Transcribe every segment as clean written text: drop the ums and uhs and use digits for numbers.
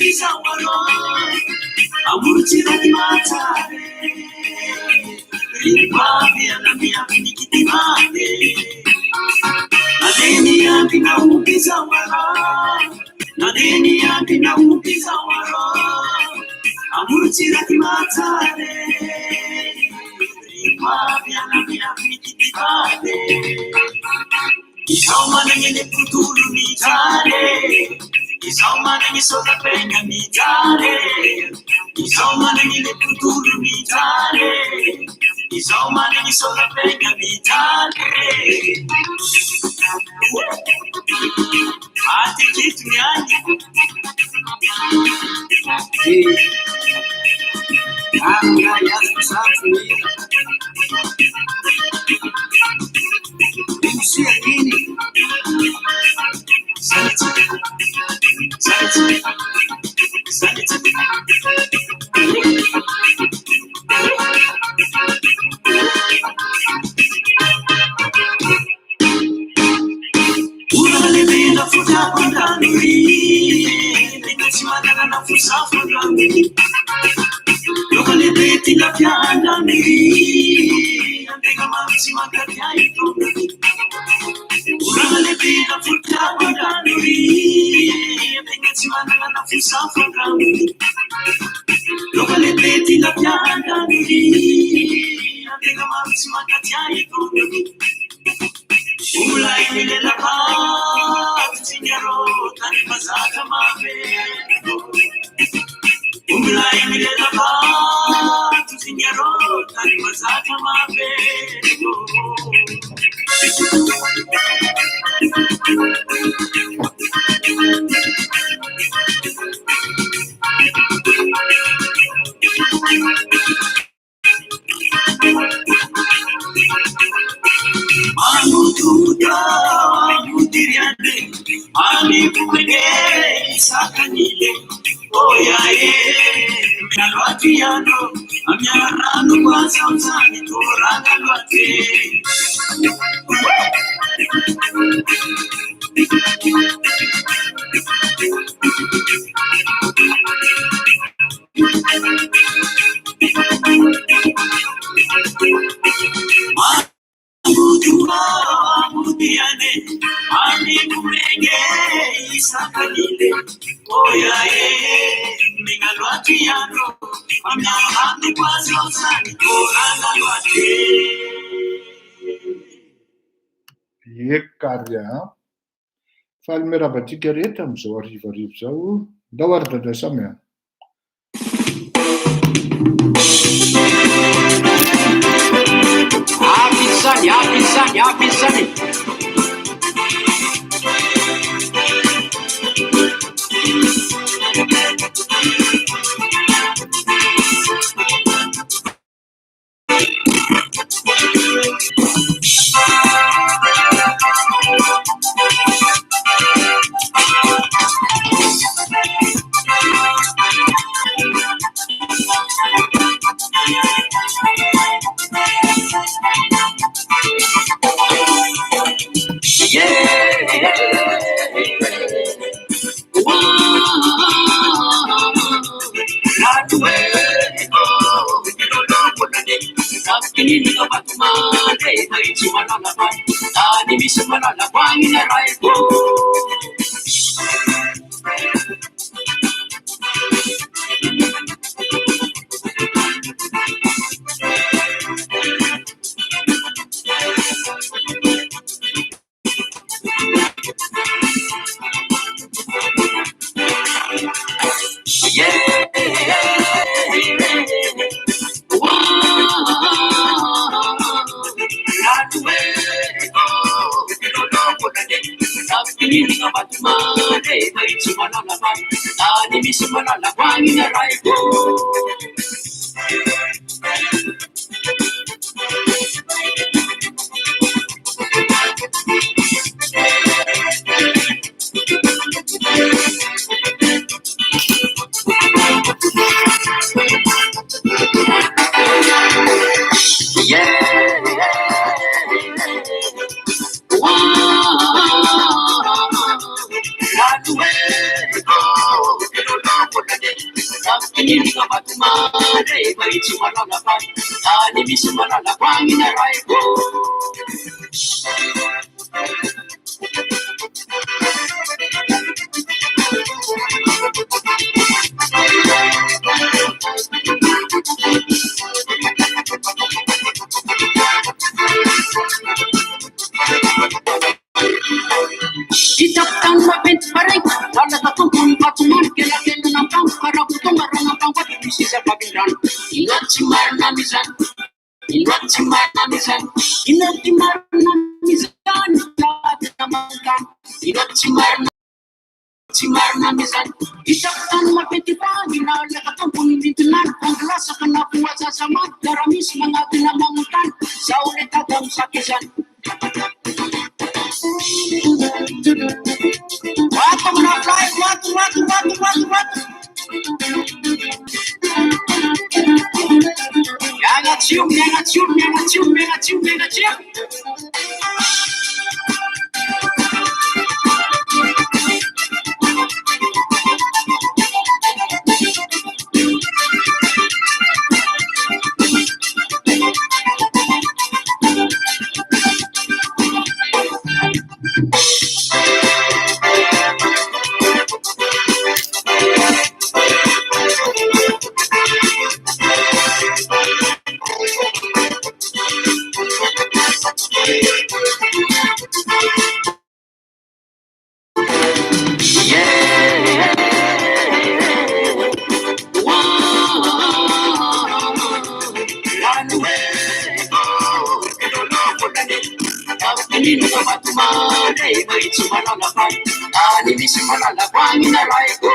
Pisawaro, Amuchirati Matare, Ripavia, Namia, Nikitimane, Nadenia, Pinamu Pisawara, Nadenia, Pinamu Pisawara, Amuchirati Matare, Ripavia, Namia, Nikitimane, Isaumanangele Puturu Mitare. Isaumanangi soda penya mitare, Isaumanangi puturu mitare, Isaumanangi soda penya mitare. Ati kitu yani, anga ya kusatu nina, Usia nini? Saniti, Saniti, Saniti. Urale bela futa kondani, nikasimama na fusa kondani. Lokale beti la piandani, andega marisi magari aitoni. Urale bela futa kondani, nikasimama na fusa kondani. Lokale beti la piandani, andega marisi magari aitoni. Ulai nile la pat, signoro, tani mazata mavero. Ulai nile la pat, signoro, tani mazata mavero. Amutuda, amutiriade, amipumege, sakanile, oyae, minalwatiano, amyarano kwa sauzani, torana lwate. Amutiane, amipumege, sakanile, oyae, minalwatiano, amyarano kwa sauzani, torana lwate. एक कार्य फाइल मेरा बच्ची क्या रेट हम सो अरीफ जाओ दवर तो समय Apisani. Takinini ka batumare, may sumalalapan. Ani mi sumalalapang inaray ko. Itapang mapit paray, lalatatong kung patuman, kila-kila ng pang, para putong marang ang pang patibisi sa pabilan. Ingat si Marnamizan, ingat si Marnamizan, ingat si Marnamizan, ingat si Marnamizan, itapang mapit ipangin, lalatatong kung bintunan, ang grasa ka nakuha sa samad, daramis mga pinamangutan, sa ulit atang sakisan. What? Mega. Takinini ka batumare, may sumalalapan. Ani mi sumalalapang inaray ko.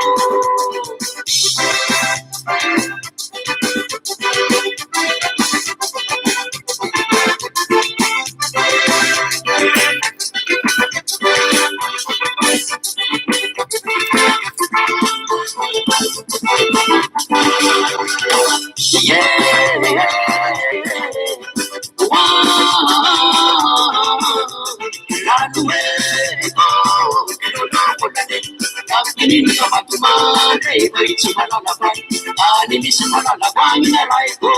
Takinini ka batumare, may sumalalapan. Ani mi sumalalapang inaray ko.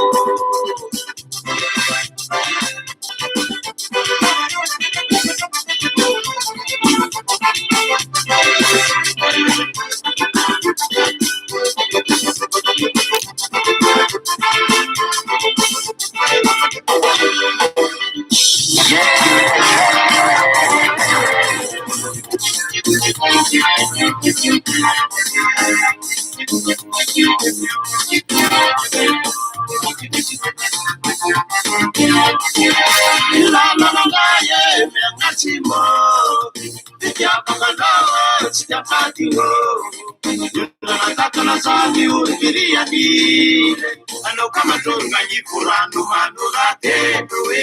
Ano kama tunga yikurando manura tewe.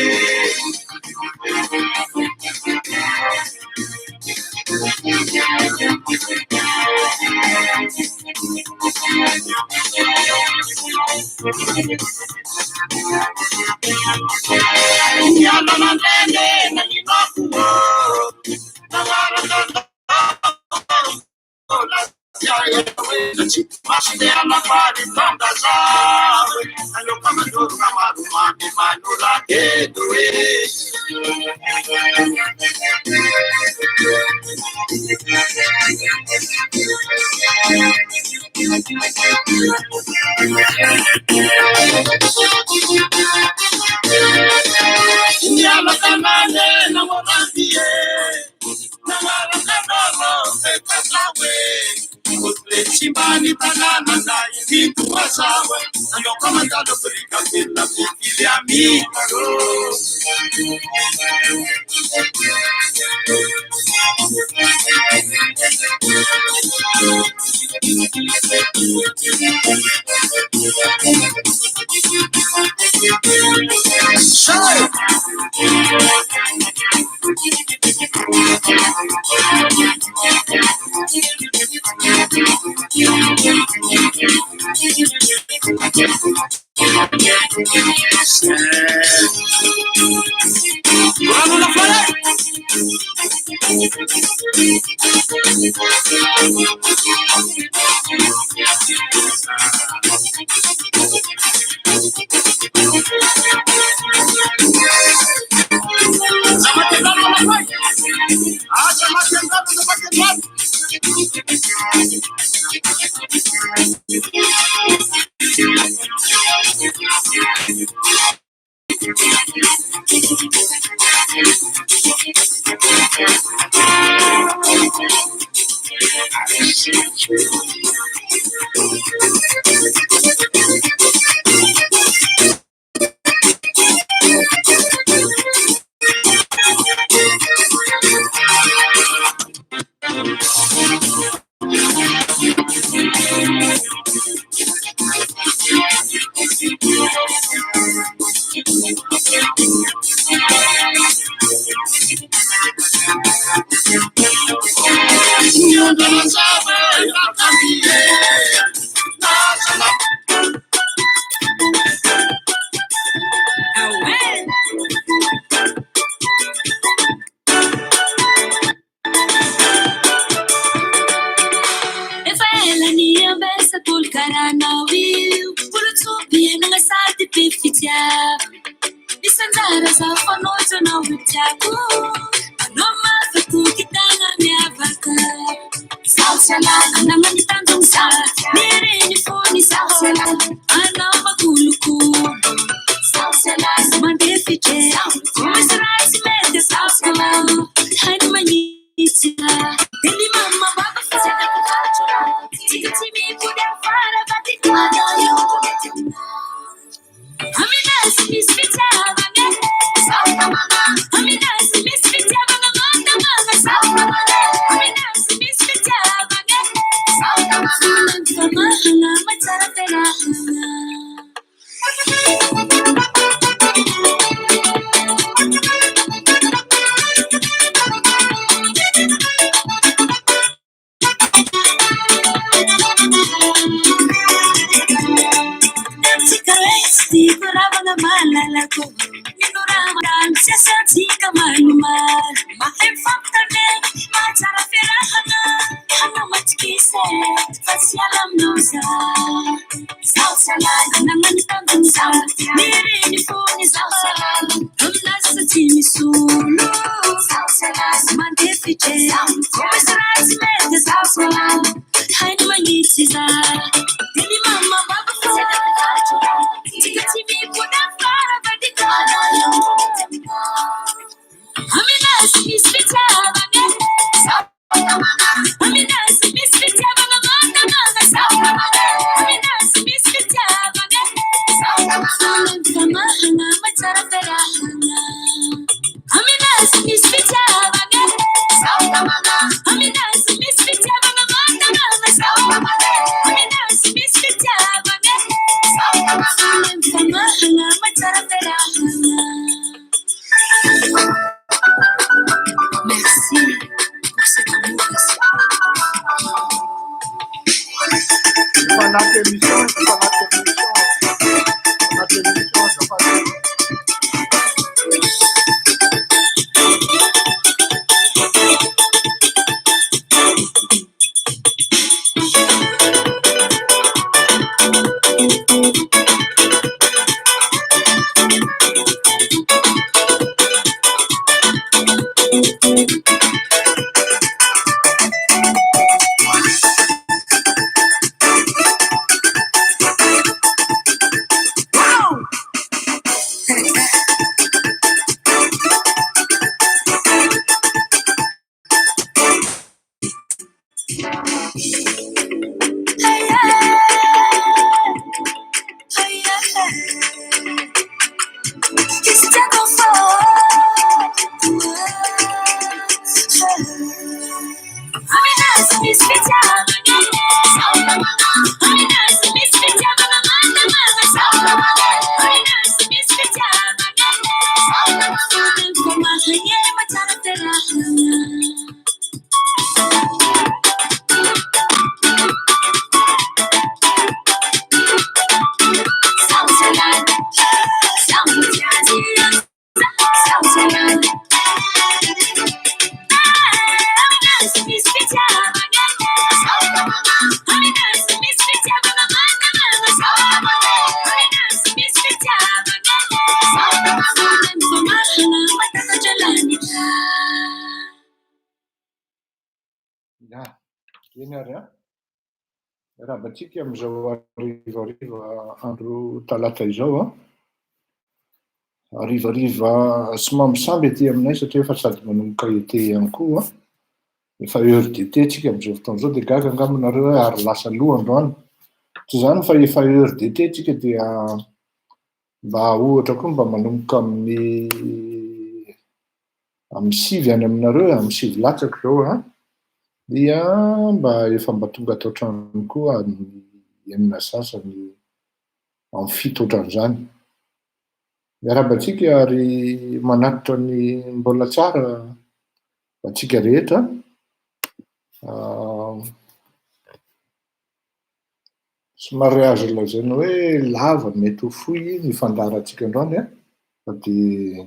Nyala mandene na ninakuo. Nawaranda. Masde ala pari tonda zawe. Ano kama tunga marumani manura tewe. Nyala kamane na morandie. Na marandoro pekasawe. Chimbani banana na yintu wasawe. Ano kama tado perika kila kukili amigaro. Vamos la flora. Raha batsika amin'izao arivariva andro talata izao a, arivariva somambisamby aty aminay satria efa sady manomboka ete ihany koa a, efa heure d'été tsika amin'izao fotoan'izao dia gaga angaminareo hoe ary lasa loha androany. Tsy izany fa efa heure d'été tsika dia mba ohatra koa mba manomboka amin'ny sivy any aminareo, amin'ny sivy latsaka zao a, dia mba efa mba tonga atao trano koa enina sasany amin'ny fito ohatran'izany. Miarabantsika ary manatitra ny mbola tsara antsika rehetra. Somary azo lazaina hoe lava mety ho fohy ny fandaharantsika androany a, dia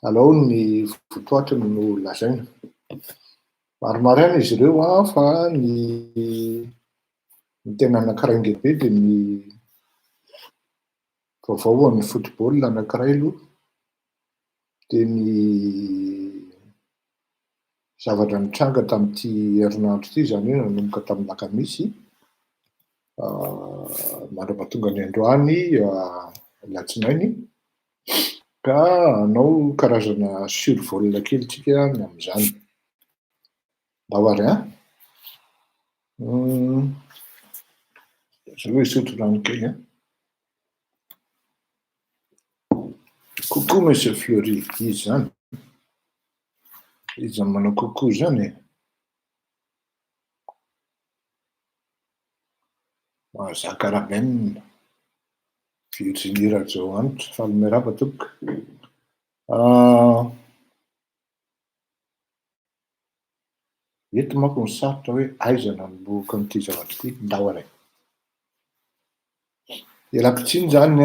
alao ny votoatiny no lazaina. Maromaraina izy ireo fa ny tena anankiray ngebe dia ny vaovao amin'ny football anankiray aloha, dia ny zavatra nitranga tamin'ity herinandro ity, izany hoe nanomboka tamin'ny lakamisy mandrapatonga ny androany latsinainy, ka hanao karazana survol kely tsika ny amin'izany. Dahoary zao hoe isotro rano kely Coucou Monsieur Fleury, izy zany. Izy manao coucou zany. Zakaraben, Virginie Radzoanitra, Falimerava tompoko. Eto manko ny sarotra hoe aiza nanomboka an'ity zavatra ity, ndao aray. Ialako-tsiny zany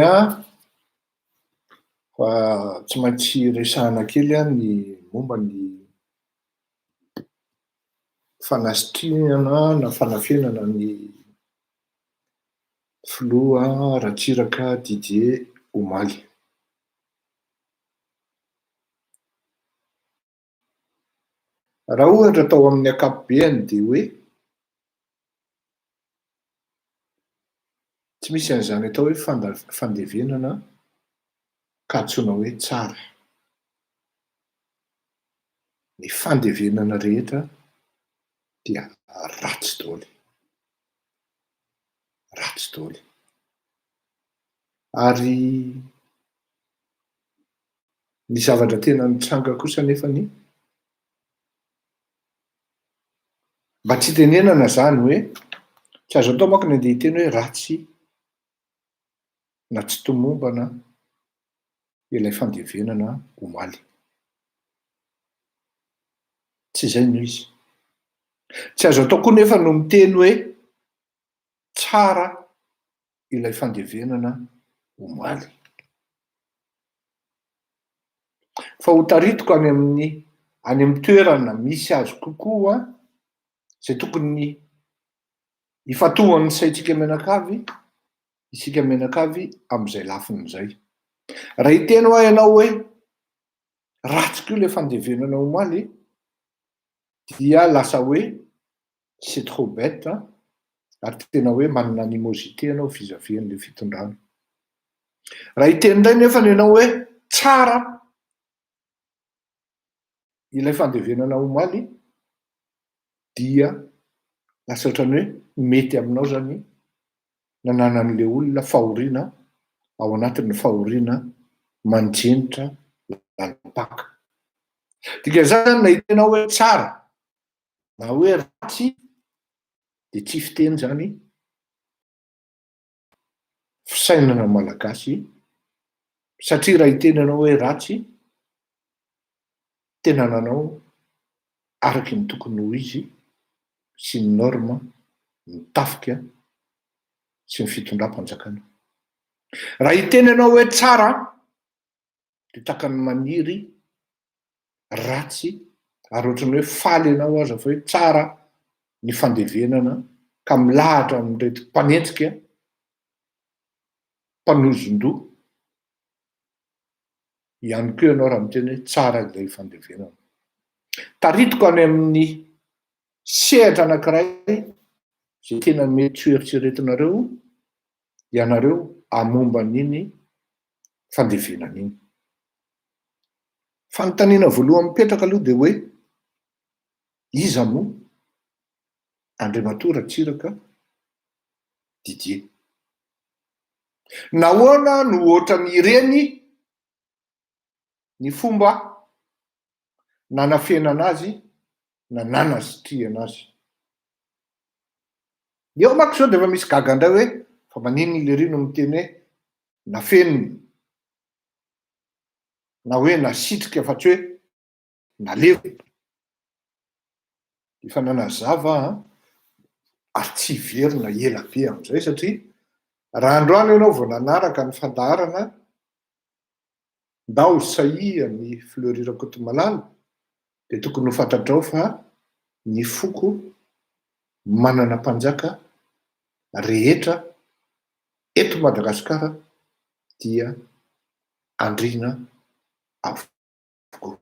fa tsy maintsy resahana kely ny momba ny fanasitrihana na fanafenana ny filoha Ratsiraka Didier Omaly. Raha ohatra atao amin'ny ankapobeny dia hoe tsy misy an'izany atao hoe fandevenana ka antsoina hoe tsara. Ny fandevenana rehetra dia ratsy daholo. Ratsy daholo. Ary ny zavatra tena nitranga kosa nefany mba tsy tenenana zany hoe tsy azo atao manko ny andeha hiteny hoe ratsy na tsy tomombana ilay fandevenana omaly. Tsy izay no izy. Tsy azo atao koa nefa no miteny hoe tsara ilay fandevenana omaly. Fa ho taritiko any amin'ny toerana misy azy kokoa zay tokony ifatohan'ny saitsika menakavy, isika menakavy amin'izay lafiny izay. Raha hiteny ho ianao hoe ratsy koa ilay fandevenana omaly, dia lasa hoe c'est trop bête, ary tena hoe manana animosité ianao vis-à-vis an'ilay fitondrana. Raha hiteny indray nefa ianao hoe tsara ilay fandevenana omaly, dia lasa ohatrany hoe mety aminao zany nanana an'ilay olona fahoriana ao anatin'ny fahoriana mandrenitra lalipaka. Dika zany na hitenao hoe tsara na hoe ratsy dia tsy fiteny zany fisainana malagasy, satria raha hitenanao hoe ratsy, tena nanao araky ny tokony ho izy sy ny norma, ny tafika sy ny fitondram-panjakana. Raha hitenanao hoe tsara dia takany maniry ratsy, ary ohatrany hoe faly ianao aza fa hoe tsara ny fandevenana ka milahatra amin'irety mpanenjika, mpanozon-doha ihany koa ianao raha miteny hoe tsara ilay fandevenana. Taritiko any amin'ny sehatra anankiray zay tena mety ho eritreretinareo ianareo amomba an'iny fandevenana iny. Fanontaniana voalohany mipetraka aloha dia hoe iza moa Andriamatoa Ratsiraka Didier? Nahoana no ohatran'ny ireny ny fomba nanafenana azy na nanasitrihana azy? eo mako zao de efa misy gaga ndray hoe fa maninony le rino miteny hoe nafeniny na hoe nasitrika fa tsy hoe nalevo. Efa nanazava ary tsy verina ela be am'izay satria raha androany ianao vao nanaraka ny fandaharana ndao saia ny fleurira kotomalala de tokony ho fantatrao fa ny foko manana mpanjaka rehetra eto Madagasikara dia Andriana avokoa.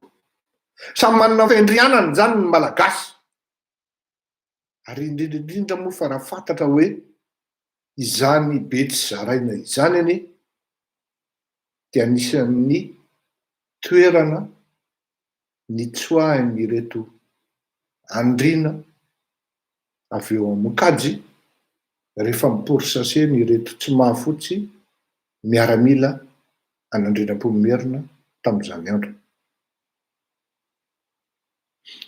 Samy manana fendrianana zany ny malagasy. Ary indrindrindrindra moa fa raha fantatra hoe izany be tsy zaraina izany any dia anisan'ny toerana nitsoahany ireto Andriana avy eo Amonkajy rehefa miporisaseny ireto tsy mahafotsy miaramila an'Andrianampomerina tamin'izany andro.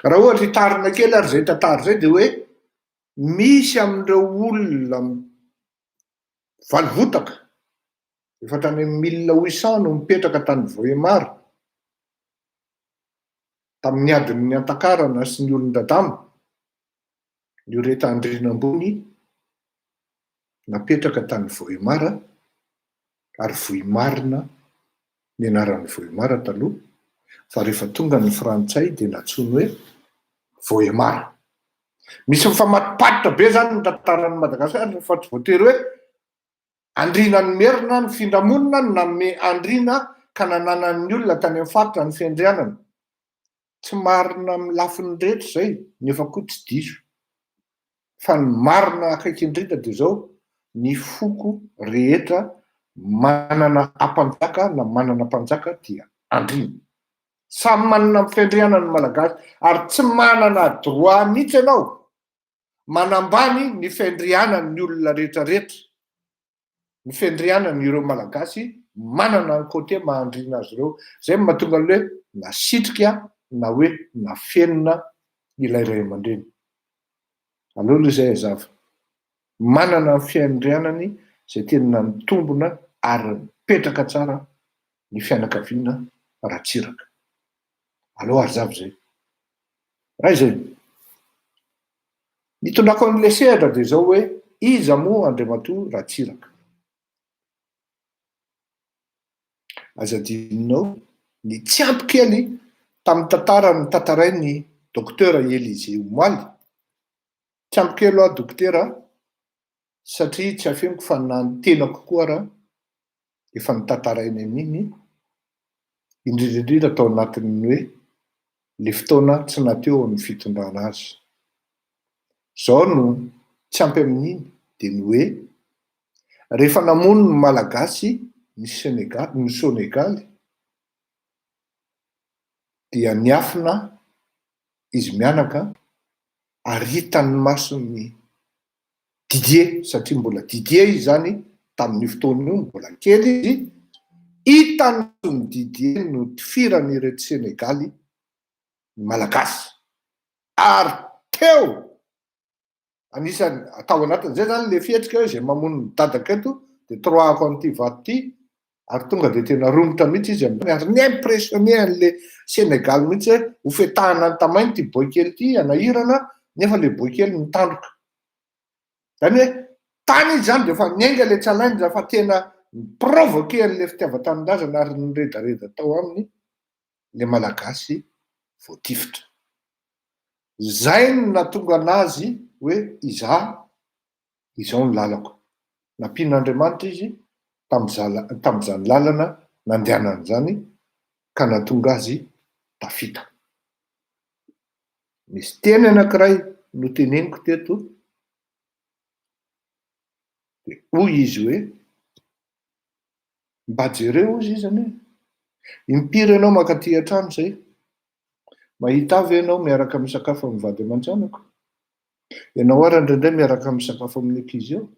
Raha ohatra hitarina kely ary zay tantara zay de hoe misy amin'ireo olona valivotaka efa tany amin'ny 1800 no mipetraka tany Vohemara tamin'ny adin'ny Antakarana sy ny olon-dadamo. Io rehetra Andrianambony napetraka tany Vohemara ary Vohimarina ny anaran'ny Vohemara taloha fa rehefa tonga ny frantsay de natsoiny hoe Vohemara. Misy mifamatipatitra be zany ny tantaran'ny Madagasikara fa tsy voatery hoe Andriana ny Merina ny findamonina no nanome Andriana ka nananan'ny olona tany amin'ny faritra ny fendrianana. Tsy marina amin'ny lafiny rehetra zay nefa koa tsy diso fa ny marina akaiky indrindra de zao ny foko rehetra manana ampanjaka na manana mpanjaka dia Andriana. Samy manana fendrianana ny malagasy ary tsy manana droit mihitsy ianao manambany ny fendrianan'ny olona rehetrarehetra. Ny fendrianany ireo malagasy manana ny côté mahandrina azy ireo. Zay mahatonga hoe nasitrika na hoe nafenina ilay ray aman-dreny. Aleo loha zay azava. Manana ny fiandrianany zay tena mitombona ary mipetraka tsara ny fianakaviana Ratsiraka. Aleo azava zay. Raha izay. Ny tondrako an'le sehatra de zao hoe iza moa Andriamatoa Ratsiraka. Azadinao ny tsy ampy kely tamin'ny tantara ny tantarain'ny dokotera Élisée Omoaly. Tsy ampy kely aho dokotera satria tsy afeniko fa nantena kokoa raha efa nitantarainy amin'iny indrindrindrindra tao anatin'ny hoe le fotoana tsy nateo amin'ny fitondrana azy. Zao no tsy ampy amin'iny de ny hoe rehefa namono ny Malagasy ny Senegaly dia niafina izy mianaka ary hitan'ny masony Didier satria mbola Didier izy zany tamin'ny fotoana io mbola kely izy hitan'ny masony Didier no tifirany ireto Senegaly ny Malagasy ary teo anisany atao anatin'izay zany le fihetsika hoe zay mamono ny dadako eto de troako an'ity vato ty ary tonga de tena romotra mihitsy izy ary ny impressionné an'le Senegal mihitsy hoe ho fetahana ny tamainy ty boy kely ty anahirana nefa le boy kely mitandroka. Zany hoe tany izy zany de fa niainga le challenge fa tena provoqué an'le fitiavan-tanindrazana ary nyredareda tao aminy le Malagasy voatifitra. Zay no natonga anazy hoe izao ny lalako. Nampian'Andriamanitra izy tam'izany lalana nandehanany zany ka natonga azy tafita. Misy teny anankiray no teneniko teto de hoy izy hoe mba jereo izy zany hoe impiry ianao makaty an-trano zay mahita avy ianao miaraka misakafo amin'ny vady aman-janako ianao ary indraindray miaraka misakafo amin'ny ankizy eo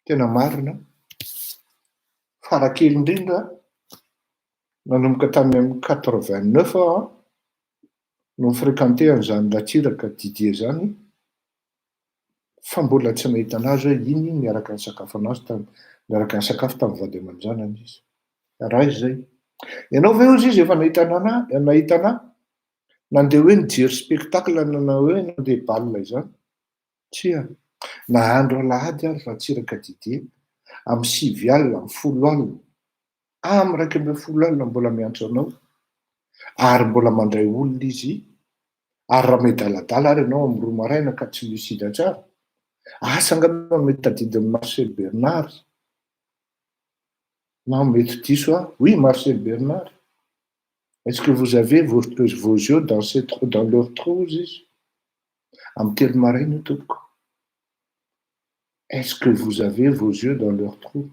tena marina farakely indrindra nanomboka tany amin'ny 89 aho no fréquenté an'izany Ratsiraka Didier zany fa mbola tsy nahita anazy hoe iny miaraka ny sakafo anazy miaraka ny sakafo tamin'ny vady aman-janany izy. Raha izy zay. Ianao ve ozy izy efa nahita anahy nandeha hoe nijery spectacle nanao hoe nandeha baolina izany? Tsia. Nahandro alahady ary ratsiraka Didier amin'ny 9 alina, amin'ny 10 alina. Amin'ny 1 alina mbola miantso anao. Ary mbola mandray olona izy. Ary raha medaladala ary ianao amin'ny 2 maraina ka tsy lucide tsara. Asa angamba mety tadidin'i Marcel Bernard. Non, mety diso oui, Marcel Bernard. Est-ce que vous avez vos yeux dans leur trou, izy? Amin'ny 3 maraina tompoko. Est-ce que vous avez vos yeux dans leur trou?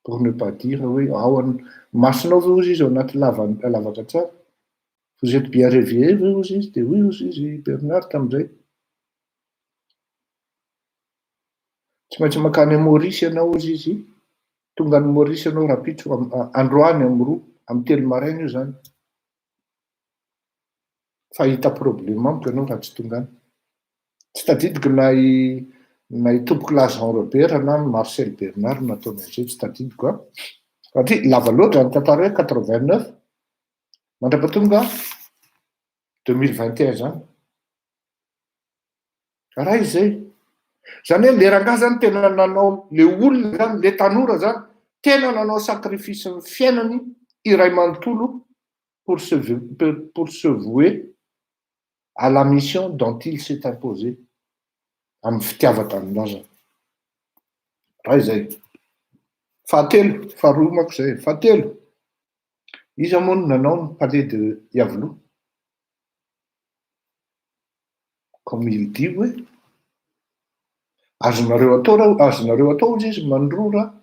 Pour ne pas dire, oui, masonao ve ozy izy ao anaty lavaka tsara? Vous êtes bien réveillé ve ozy izy? De oui ozy izy Bernard tamin'izay. Tsy maintsy makany Maurice ianao ozy izy. Tonga any Maurice ianao rapitso androany amin'ny 2, amin'ny 3 maraina io zany. Fa hita problème amiko ianao raha tsy tonga any. Tsy tadidiko na i tompoko la Jean Robert na Marcel Bernard nataony an'izay tsy tadidiko a. Satria lava loatra ny tantara hoe 89 mandrapatonga 2021 zany. Raha izy zay. Zany hoe le rangahy zany tena nanao le olona zany, le tanora zany, tena nanao sacrifice ny fiainany iray manontolo pour se vouer à la mission dont il s'est imposé. Amin'ny fitiavata amin'azy. Raha izay. Fahatelo, faharoa manko zay. Fahatelo. Izy moa nanao ny palais de Yavolo. Comme il dit, oui. Azonareo atao ozy izy mandrora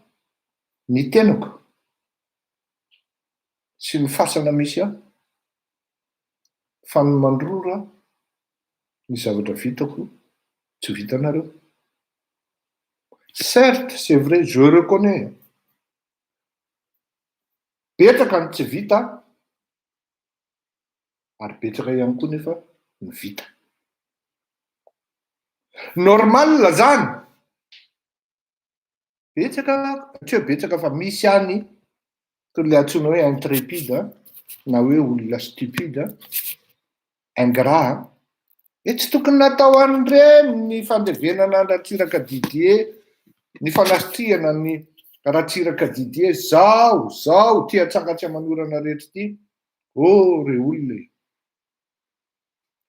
ny tenako sy ny fasana misy aho fa ny mandrora ny zavatra vitako tsy vitanareo. Certes, c'est vrai, je reconnais. Betsaka ny tsy vita ary betsaka ihany koa nefa ny vita. Normal zany. Betsaka fa misy any le antsoina hoe intrépide na hoe olona stupide, ingrat. Tsy tokony natao an'ireny ny fandevenana Ratsiraka Didier, ny fanastriana ny Ratsiraka Didier zao tia tsakatsy amanorana rehetra ty. Oh, re olona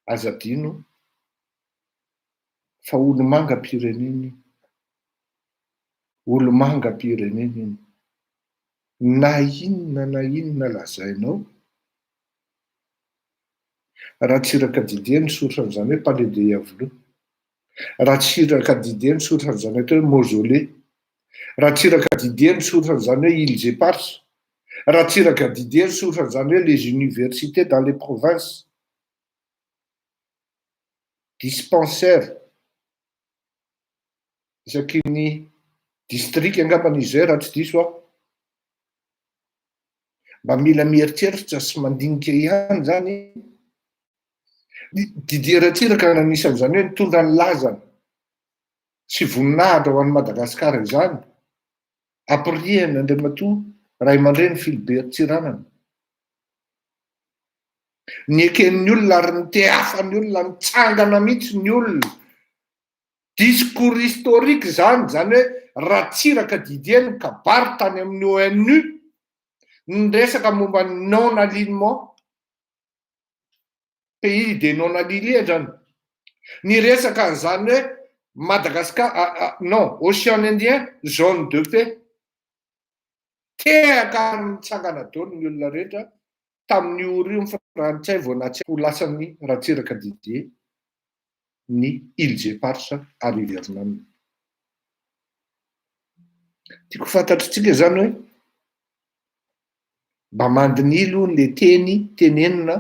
azadino fa olo-manga-pireneny. Olo-manga-pireneny. Na inona lazainao. Ratsiraka Didier nisoratra an'izany hoe palais de Yavolo. Ratsiraka Didier nisoratra an'izany hoe mausolée. Ratsiraka Didier nisoratra an'izany hoe îles éparses. Ratsiraka Didier nisoratra an'izany hoe les universités dans les provinces. Dispensaire. Isaky ny district angambany izay raha tsy diso aho. Mba mila mieritreritra sy mandinika ihany zany. Didier Ratsiraka nanisan'izany hoe nitondra ny lazana sy voninahitra ho an'i Madagasikara izany. Ampirihany Andriamatoa Ray aman-dreny Philibert Tsiranana. Ny eken'ny olona ary ny teafan'ny olona nitsangana mihitsy ny olona. Discours historique zany hoe Ratsiraka Didier ny kabary tany amin'ny ONU ny resaka momba ny non-alignement pays de non-alignés zany. Ny resaka an'izany hoe Madagascar, non, Océan Indien, zone de paix. Tehaka nitsangana daoly ny olona rehetra tamin'ny oro io Frantsay vao natsy ho lasan'ny Ratsiraka Didier ny îles éparses ary Vietnam. Tiako fantatritsika zany hoe mba mandinilo le tenenina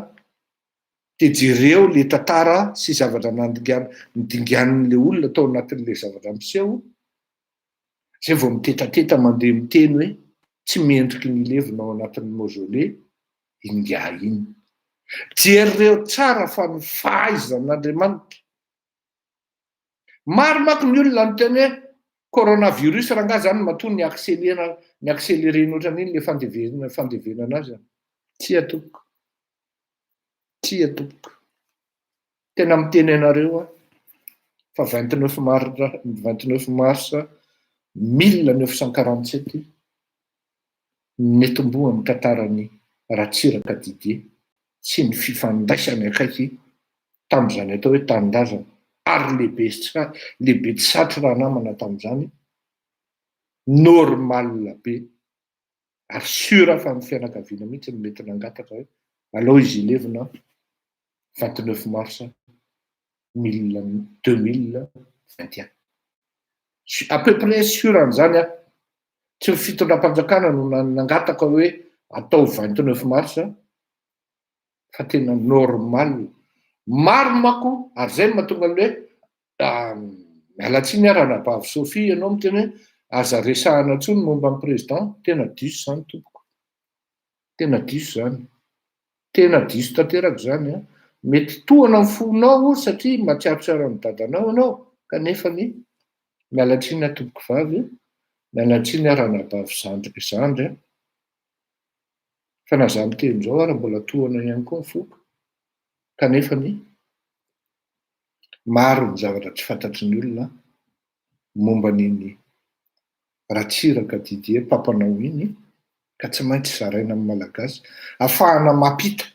de jereo le tantara sy zavatra nodingan'le olona tao anatin'le zavatra miseho. Zay vao mitetateta mandeha miteny hoe tsy mendriky ny levinao anatin'ny mausolée inga iny. Jereo tsara fa ny fahaizan'Andriamanitra Maro manko ny olona ny teny hoe coronavirus raha nga zany matoa ny accéléré ohatran'iny le fandevenana azy. Tsy atopoko. Tsy atopoko. Tena miteny anareo fa 29 mars 1947 netomboa amin'ny tantarany Ratsiraka Didier sy ny fifandraisany akaiky tamin'izany atao hoe tanindrazana ary lehibe tsy satry raha namana tamin'izany normal be ary sura fa ny fianakaviana mihitsy ny mety nangataka hoe alao izy ilevina 29 mars 2021 à peu près sura an'izany tsy ny fitondram-panjakana no nangataka hoe atao 29 mars fa tena normal. Maro manko ary zay mahatonga hoe mialatsiny raha nabavy Sophie ianao miteny hoe aza resahana intsony momba ny président. Tena diso zany tompoko. Tena diso zany. Tena diso tanteraka zany mety tohana ny fonao satria mahatsiarotsiaro amin'ny dadanao ianao kanefa ny mialatsiny tompoko vavy, mialatsiny raha nabavy zandry fa na za miteny zao raha mbola tohana ihany koa ny foko kanefa ny maro ny zavatra tsy fantatry ny olona momba n'iny Ratsiraka Didier papanaho iny ka tsy maintsy zaraina amin'ny malagasy ahafahana mampita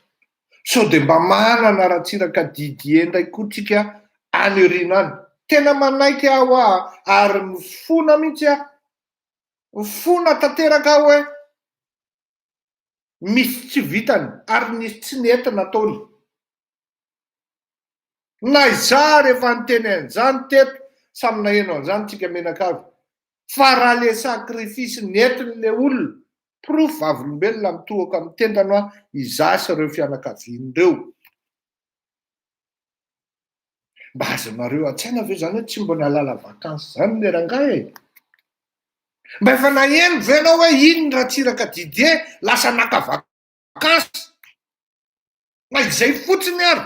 sao de mba manana Ratsiraka Didier ndray koa tsika any Erinany. Tena manaiky aho ary mifona mihitsy mifona tanteraka aho hoe misy tsy vitany ary misy tsy nentina ataony. Na iza rehefa niteny an'izany teto samy naheno an'izany tsika menakavy fa raha le sakrifisy nentin'le olona proof vavolombelona mitohaka amin'ny tendana iza sy ireo fianakavian'ireo. Mba azonareo an-tsaina ve zany hoe tsy mbo nalala vakansy zany le rangahy mba efa naheno ve anao hoe iny Ratsiraka Didier lasa naka vakansy na izay fotsiny ary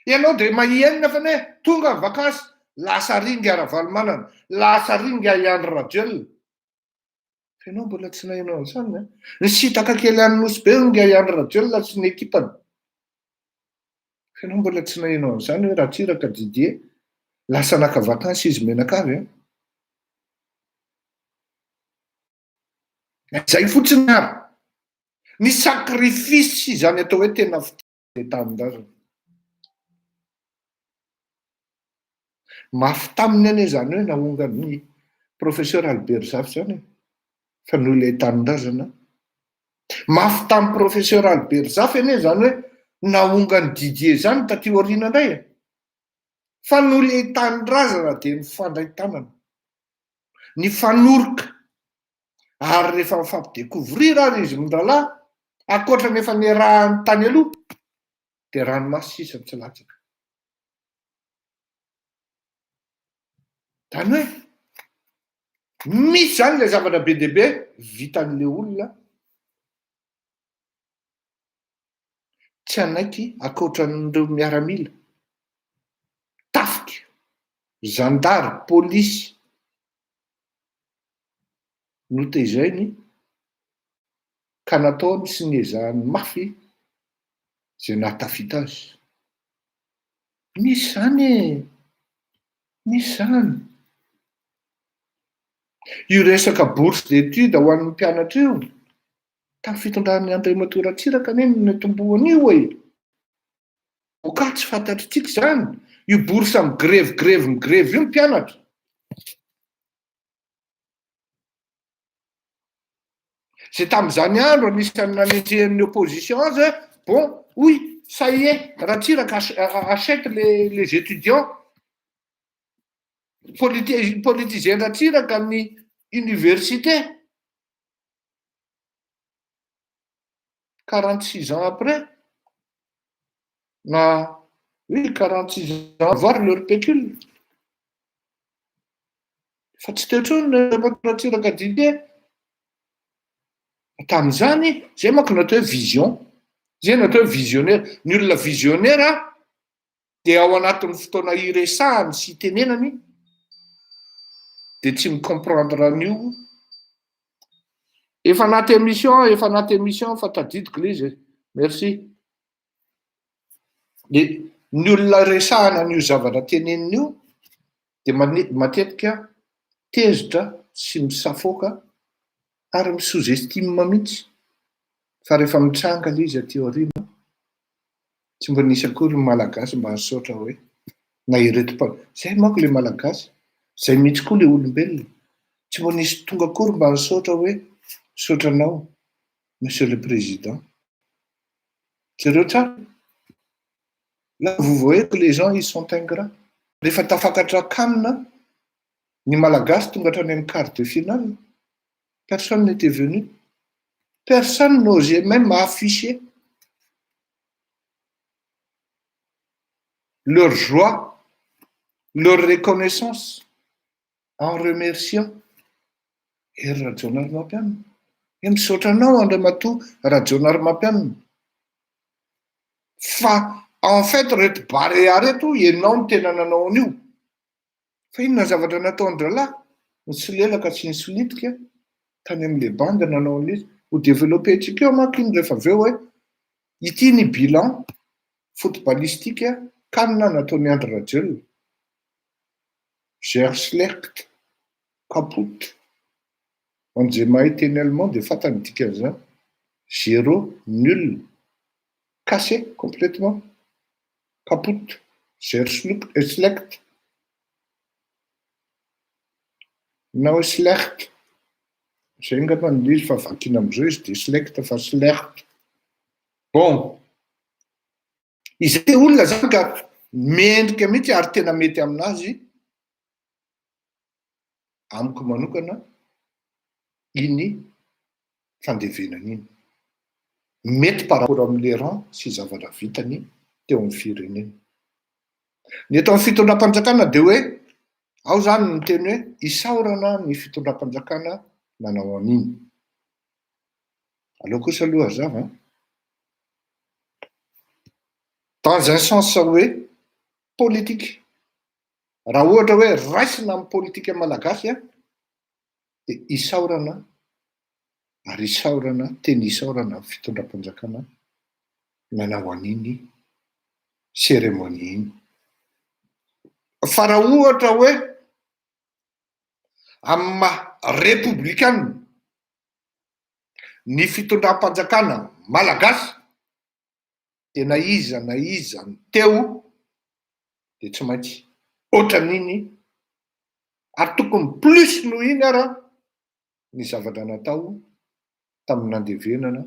ianao de mahienina fa ne tonga ny vakansy lasa ringa ara-valomanana lasa ringa iandro rajelona fa ianao mbola tsy naheno an'izany ny sitaka kely any nosy be ringa iandro rajelona sy ny ekipany fa ianao mbola tsy naheno an'izany hoe Ratsiraka Didier lasa naka vakansy izy menakavy izay fotsiny ary ny sakrifisy izany atao hoe tena fitanin-drazana. Mafy taminy ane zany hoe nahongany professeur Albert Zafy zany fa noho ilay tanin-drazana. Mafy tamin'ny professeur Albert Zafy ane zany hoe nahongany Didier zany taty aoriana indray fa noho ilay tanin-drazana de ny fandray tanana ny fanoroka ary rehefa mifampidécouvrir ary izy mindralahy akoatra nefa niarahany tany aloha de ranomasy sisa tsy latsaka. Zany hoe misy zany le zavatra be dehibe vitan'le olona tsy anaiky akoatran'ireo miaramila tafika zandary polisy no tezainy ka nataony sy niezahany mafy zay nahatafita azy. Misy zany misy zany io resaka bourse d'étude ho an'ny mpianatra io tamin'ny fitondran'ny Andriamatoa Ratsiraka neny netombohany io ka tsy fantatritsika zany io bourse amin'ny greve io mpianatra zay tamin'izany andro anisan'ny nanenjehan'ny opposition azy bon oui ça y est Ratsiraka achète les étudiants politisien Ratsiraka amin'ny université 46 ans après na oui 46 ans voir leur pécule fa tsy teo intsony Ratsiraka Didier tamin'izany zay manko natao hoe vision zay natao hoe visionnaire ny olona visionnaire dia ao anatin'ny fotoana iresahany sy itenenany dia tsy micomprendre an'io. Efa anaty émission fa tadidiko le izy. Merci. Dia ny olona resahana an'io zavatra teneniny io dia matetika tezitra sy misafoka ary misous-estime mihitsy. Fa rehefa mitranga le izy aty aoriana tsy mba nisy akory malagasy mba nisaotra hoe na ireto zay manko le malagasy, zay mihitsy koa le olombelona, tsy mba nisy tonga akory mba nisaotra hoe saotranao monsieur le président. Zareo tsara. Là vous voyez que les gens ils sont ingrats. Rehefa tafakatra kanina ny malagasy tonga hatrany amin'ny quart de finale, personne n'était venu. Personne n'osait même afficher leur joie, leur reconnaissance en remerciant Rajonary Mampianina. Misaotranao Andriamatoa Rajonary Mampianina. Fa en fait reto barea reto ianao no tena nanao an'io. Fa inona zavatra nataon-dralahy ny solelaka sy ny solitika tany amin'le bande nanao an'izy ho développé antsika eo manko iny rehefa avy eo hoe ity ny bilan footballistique kanina nataony Andry Rajoelina. Zeer slecht, kaput. An'izay mahay teny allemand dia fatany dikan'izany. 0, nul, cassé complètement, kaput, zeer slecht. Nou slecht. Zay angamba ny izy fa vakina am'izao izy dia slecht fa slecht. Bon. Izay olona zany ka mendrika mihitsy ary tena mety aminazy amiko manokana iny fandevenana iny. Mety par rapport amin'le rang sy zavatra vitany teo amin'ny firenena. Ny eto amin'ny fitondram-panjakana dia hoe ao zany ny teny hoe isaorana ny fitondram-panjakana nanao an'iny. Aleo kosa aloha hazava. Dans un sens hoe politique. Raha ohatra hoe raisina amin'ny politika malagasy dia isaorana ary isaorana teny isaorana amin'ny fitondram-panjakana nanao an'iny cérémonie iny. Fa raha ohatra hoe amin'ny maha républicaine ny fitondram-panjakana malagasy dia na iza ny teo dia tsy maintsy ohatran'iny ary tokony plus noho iny ara ny zavatra natao tamin'ny nandevenana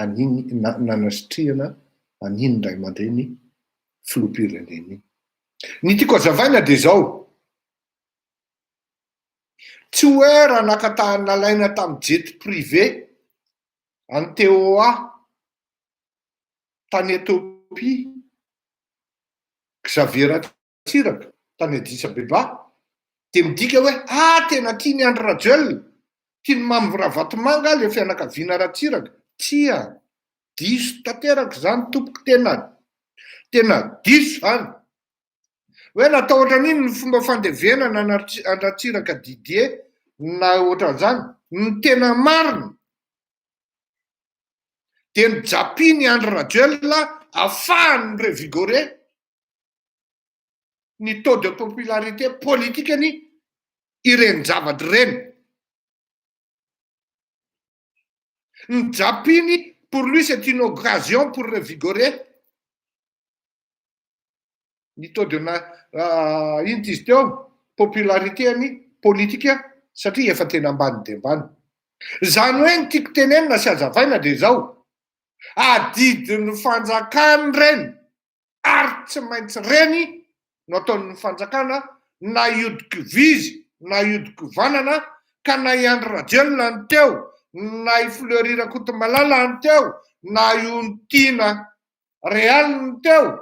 an'iny nanasitrihana an'iny ray aman-dreny filoham-pirenena. Ny tiako hazavaina dia izao. Tsy hoe raha nakatahany nalaina tamin'ny jet privé any TOA tany Ethiopia Xavier Ratsiraka tany Addis Abeba dia midika hoe tena tiany Andry Rajoelina, tiany Mamy Ravatomanga le fianakaviana Ratsiraka. Tsia diso tanteraka zany tompoko, tena diso zany. Hoe natao ohatran'iny ny fomba fandevenana Andry Ratsiraka Didier na ohatran'izany ny tena marina dia nijapiny Andry Rajoelina ahafahany revigorer ny taux de popularité politikany ireny zavatra ireny. Nijapiny pour lui c'est une occasion pour revigorer ny taux de ino izy teo popularité any politika satria efa tena ambany dia ambany. Zany hoe ny tiako tenenina sy hazavaina dia izao. Adidin'ny fanjakana reny ary tsy maintsy reny no ataon'ny fanjakana na iodi-kivizy na iodi-kivanana ka na i Andry Rajoelina ny teo na i Fleury Rakotomalala ny teo na io Ntiana Real ny teo.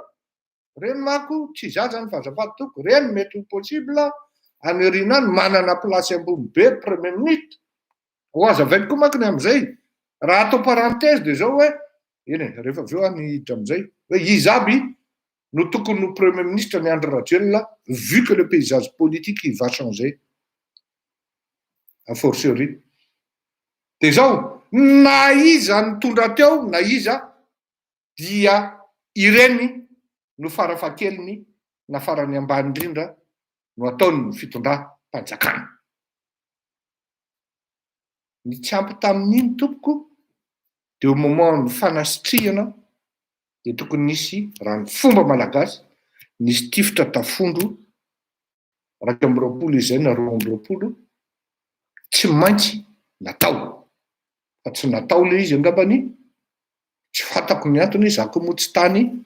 Reny manko tsy zaza ny fazafady toko, reny mety ho possible any aoriana any manana plasy ambony be premier ministre. Ho hazavainy koa manko ny amin'izay. Raha atao parenthèse dia izao hoe eny rehefa avy eo any hiditra amin'izay hoe izy aby no tokony no premier ministre ny Andry Rajoelina, vu que le paysage politique il va changer a fortiori. Dia zao na iza nitondra teo na iza dia ireny no farafahakeliny na farany ambany indrindra no ataony ny fitondram-panjakana. Ny tsy ampy tamin'iny tompoko dia au moment ny fanasitrihana dia tokony nisy raha ny fomba malagasy nisy tifitra tafondro 2020 izay na 2020 tsy maintsy natao, fa tsy natao le izy angambany, tsy fantako ny antony, zako moa tsy tany,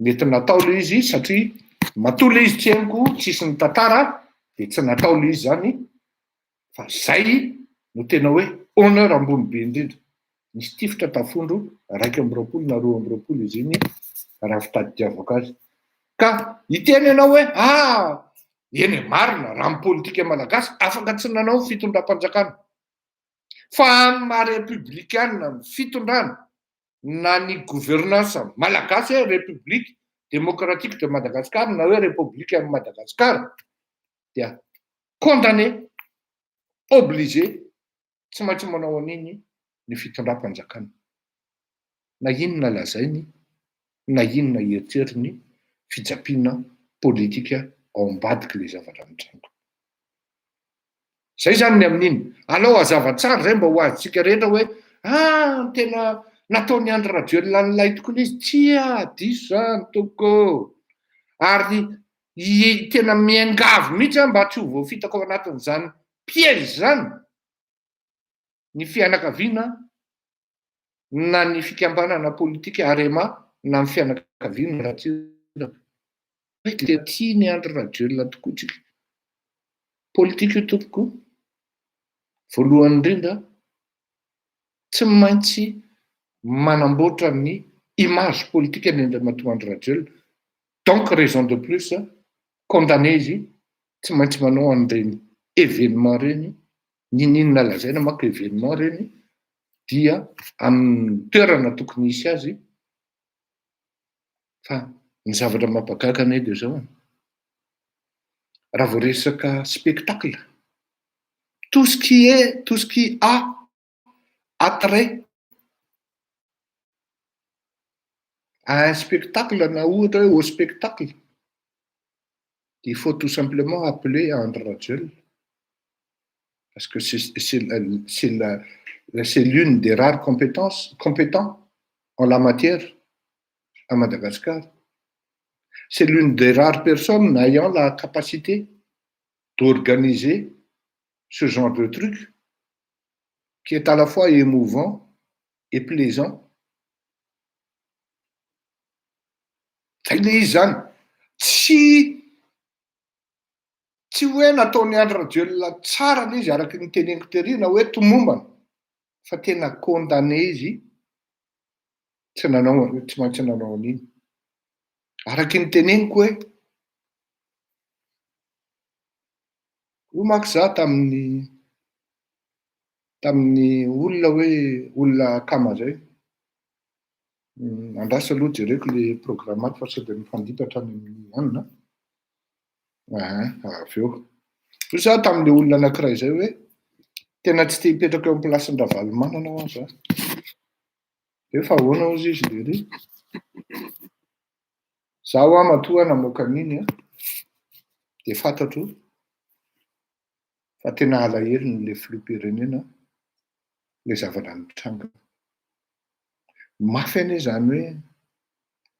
mety natao le izy satria matoa le izy tsy haiko tsisy ny tantara dia tsy natao le izy zany, fa zay no tena hoe honneur ambony be indrindra. Nisy tifitra tafondro 2020 na 2020 izy iny raha fitadidiavako azy. Ka iteny ianao hoe eny marina raha politika malagasy afaka tsy nanao fitondram-panjakana. Fa amin'ny maha-républicaine ny fitondrana na ny gouvernance malagasy hoe république démocratique de Madagascar na hoe république amin'ny Madagasikara dia condamné, obligé, tsy maintsy manao an'iny ny fitondram-panjakana. Na inona lazainy, na inona eritseriny fijapiana politika ao ambadika le zavatra mitrango. Zay zany ny amin'iny. Alao hazava tsara zay mba ho azontsika rehetra hoe tena nataony Andry Rajoelina n'ilay tokony izy tsia diso zany toko. Ary tena miangavy mihitsy mba tsy ho voafitako ao anatin'izany piège zany ny fianakaviana na ny fikambanana politika Arema na ny fianakaviana Ratsiraka. Tena tia ny Andry Rajoelina tokoa tsika. Politika io tompoko, voalohany indrindra tsy maintsy manamboatra ny image politique ny Andriamatoa Andry Rajoelina. Donc raison de plus condamné izy tsy maintsy manao an'ireny événement reny, ninona lazaina manko événement reny dia amin'ny toerana tokony hisy azy. Fa ny zavatra mampagakana dia zao, raha vao resaka spectacle, tout ce qui a attrait à un spectacle na ohatra hoe au spectacle, il faut tout simplement appeler Andry Rajoelina. Parce que c'est l'une des rares compétents en la matière à Madagascar. C'est l'une des rares personnes ayant la capacité d'organiser ce genre de truc qui est à la fois émouvant et plaisant. Zay le izy zany. Tsy hoe nataony Andry Rajoelina tsara le izy araky ny teneniko tery na hoe tomombana, fa tena condamné izy tsy maintsy nanao an'iny. Araky ny teneniko hoe io manko za tamin'ny olona hoe olona kama zay. Andrasa aloha jereko le programmaty fa sao dia mifandipatra any amin'ny anina. Avy eo. Za tamin'le olona anankiray zay hoe tena tsy te hipetraka eo amin'ny plasin'ny Ravalomanana ho azy. Dia fa ahoana ozy izy lery? Zaho matoa namoaka an'iny dia fantatro fa tena alahelo n'le filoham-pirenena le zavatra mitranga. Mafy anie zany hoe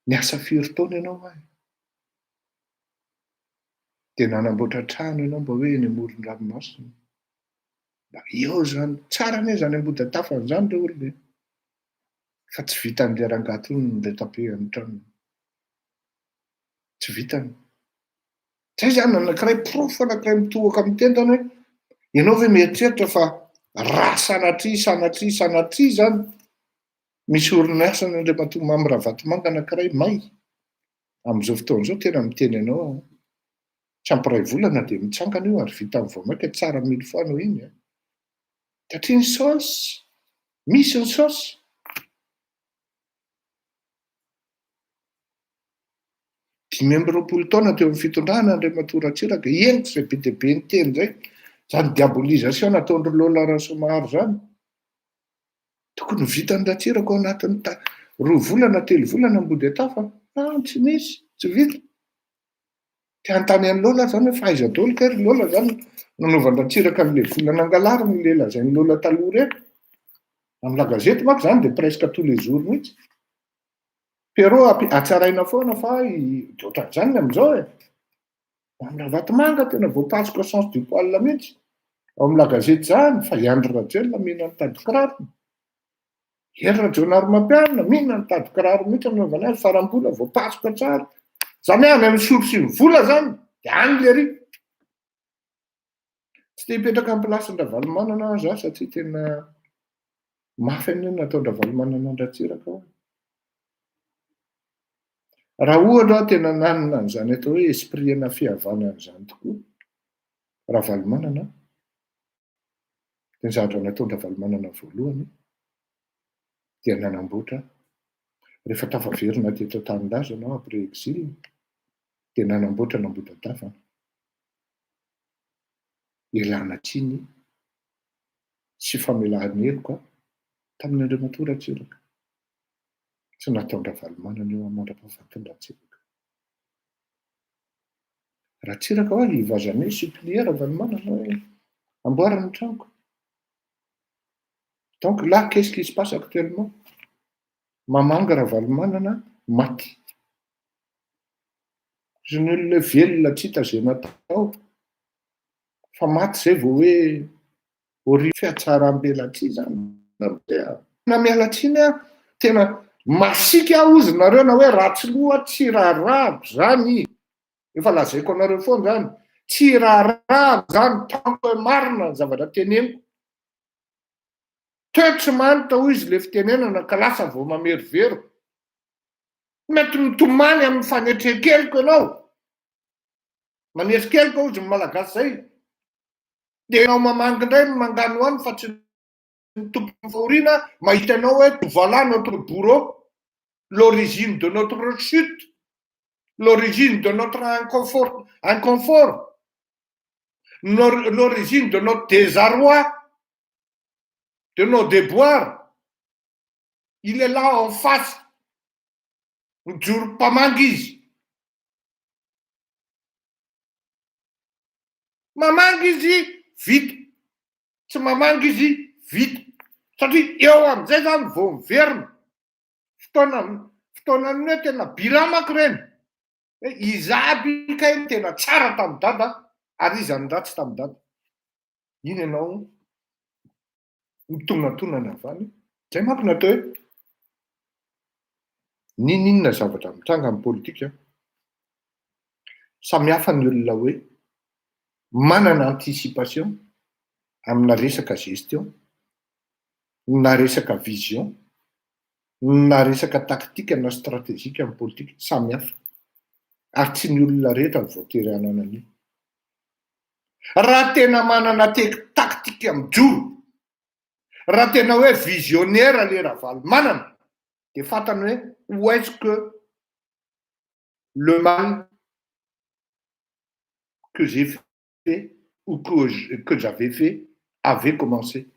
niasa firy taona ianao ay? Dia nanamboatra trano ianao mba hoe eny amoron-dranomasina. Mba eo zany, tsara anie zany ambody-tafany zany le olona. Fa tsy vitan'le rangato ny retam-pehan'ny trano. Tsy vitany. Zay zany anankiray proof anankiray mitohaka amin'ny tentana hoe ianao ve mieritreritra fa raha sanatria zany misy orinasa n'Andriamatoa Mamy Ravatomanga anankiray may amin'izao fotoan'izao tena miteny ianao tsy ampiray volana dia mitsangana io ary vita amin'ny voamaika tsara mille fois noho iny. Satria ny saosy, misy ny saosy. 5 taona teo amin'ny fitondrana Andriamato Ratsiraka entiko zay be dia be ny teny zay zany diabolisation nataondry Lola Rasomahary zany tokony vitany Ratsiraka ao anatin'ny 2 volana 3 volana ambody atafa tsy misy tsy vita tiantany an'ny Lola zany hoe fahaiza-taolo kay Lola zany nanaovany Ratsiraka amin'ilay volana angalary ny lela zay ny Lola taloha rehetra amin'ny la gazety manko zany dia presque tous les jours mihitsy pero atsaraina foana fa ohatran'izany amin'izao amin'ny Vatomanga tena voapasoka sens du poil mihitsy ao amin'ny la gazety zany fa Andry Rajoelina mihina nitady kiraro Hery Jonary Mampianina mihina nitady kiraro mihitsy anaovana azy faram-bola voapasoka tsara zany any amin'ny source ny vola zany dia any le ry tsy te hipetraka amin'ny plasin-Ravalomanana za satria tena mafy any nataon Ravalomanana ny Ratsiraka ao raha ohatra tena nanana an'izany atao hoe esprit-na fihavanana izany tokoa Ravalomanana dia ny zavatra nataon Ravalomanana voalohany dia nanamboatra rehefa tafaverina teto Tanindrazana après exil dia nanamboatra Nambotantafana ialana tsiny sy famelahana heloka tamin'ny Andriamato Ratsiraka tsy nataon Ravalomanana eo amandra-pahafatiny Ratsiraka. Ratsiraka hoa ivazany hoe supplier Ravalomanana hoe amboarana tranoko. Donc là, qu'est-ce qui se passe actuellement? Mamanga Ravalomanana maty. Je ne le velona tsy hita zay natao fa maty zay vao hoe ori fiatsaram-belatsy zany na mialatsiny tena masika ozy nareo na hoe ratsy loha tsy raharabo zany efa lazaiko anareo foana zany tsy raharabo zany tanko hoe marina ny zavatra teneniko toetra manitra hoy izy le fitenenana ka lasa vao mamerivero mety mitomany amin'ny fanetrekeliko ianao manetrikeliko ao izy ny malagasy zay dia ianao mamangy indray mangano any fa tsy tompony fahoriana mahita anao hoe voilà notre bourreau l'origine de notre chute l'origine de notre inconfort l'origine de notre désarroi de nos déboires il est là en face mijoro mpamangy izy mamangy izy vita tsy mamangy izy vita satria eo amin'izay zany vao miverina fotoanany hoe tena biramako ireny hoe izy aby kay tena tsara tamin'ny dada ary izy any ratsy tamin'ny dada iny ianao mitongatonana avany zay manko natao hoe ninona zavatra mitranga amin'ny politika samihafa ny olona hoe manana anticipation amina resaka gestion na resaka vision na resaka taktika na stratégique amin'ny politika samihafa ary tsy ny olona rehetra ny voatery hanana an'io raha tena manana taktika mijoro raha tena hoe visionnaire le Ravalomanana dia fantany hoe où est-ce que le mal que j'ai fait ou que j'avais fait avait commencé.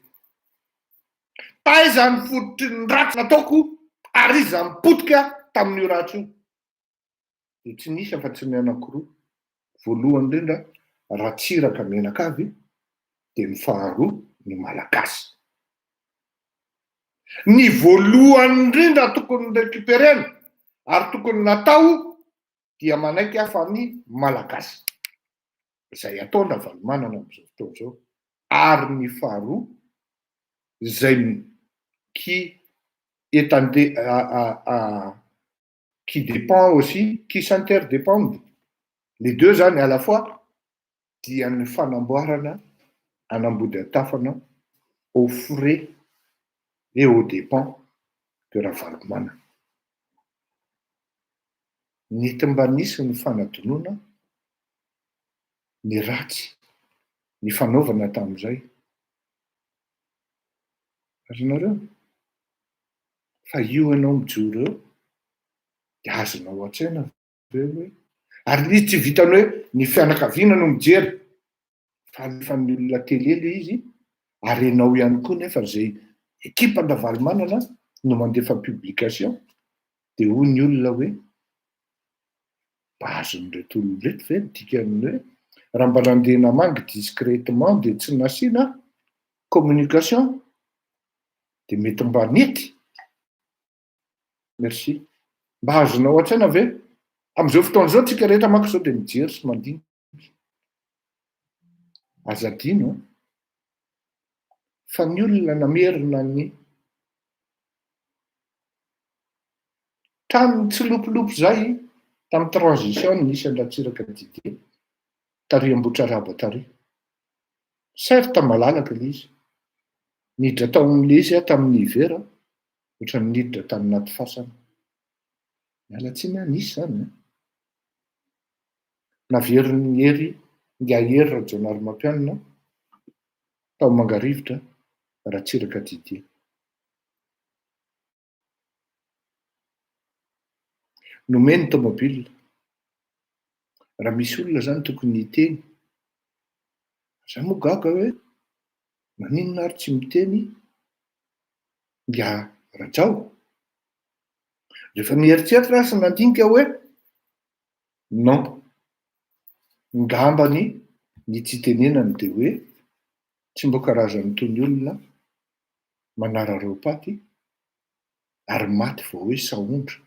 Taizany fototry ny ratsy nataoko ary izy zany mipotika tamin'io ratsy io. Dia tsy nisy afa-tsy ny anankiroa. Voalohany indrindra Ratsiraka Menakavy dia ny faharoa ny Malagasy. Ny voalohany indrindra tokony récupérena ary tokony natao dia manaiky hafa ny Malagasy. Izay ataony Ravalomanana amin'izao fotoana izao. Ary ny faharoa izay qui est qui dépend aussi, qui s'interdépendent. Les deux zany à la fois dia ny fanamboarana Anambodantafana aux frais et aux dépens de Ravalomanana. Ny mba nisy ny fanadinoana ny ratsy ny fanaovana tamin'izay. Azonareo fa io ianao mijoro eo dia azonao an-tsaina ve hoe Ary izy tsy vitany hoe ny fianakaviana no mijery fa ny olona tele le izy arenao ihany koa nefa zay ekipa andavalimanana no mandefa publication de hoy ny olona hoe bazon'reto olona reto ve dikany hoe raha mba nandeha namangy discretement de tsy nasiana communication de mety mba nety. Merci. Mba azonao an-tsaina ve am'izao fotoana zao tsika rehetra manko zao de mijery sy mandinika azadino fa ny olona namerina ny taminy tsy lopolopo zay tamin'ny transition nisy andatsiraka dide tary ambotraraba tary certes malalaka le izy niditra tao amin'le izy tamin'ny hivera ohatrany niditra tamin'ny naty fasana miala tsiny anisy zany naverin'ny hery ngahery rajonary mampianina tao mangarivotra ratsiraka dide nomeny tomobile raha misy olona zany tokony hiteny za moa gaga hoe maninona ary tsy miteny nga rajao rehefa mieritreritra sy nandinika hoe non ngambany ny tsy tenenany de hoe tsy mbo karazany tony olona manara ropaty ary maty vao hoe saondra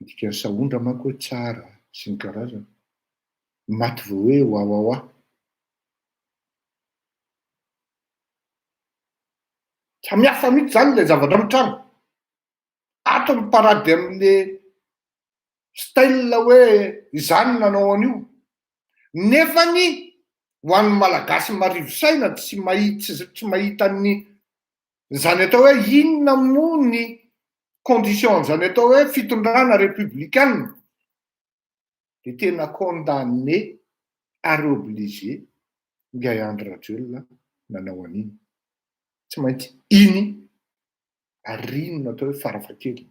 dikany saondra manko hoe tsara sy ny karazany maty vao hoe oaoaoa samihafa mihitsy zany le zavatra mitrano ato ny parady am'le style hoe izany nanao an'io nefany ho an'ny malagasy marivosaina tsy mahita ny zany atao hoe inona moa ny condition zany atao hoe fitondrana républicaine de tena condamné ary obligé ngay Andry Rajoelina nanao an'iny tsy maintsy iny ary inona atao hoe farafakely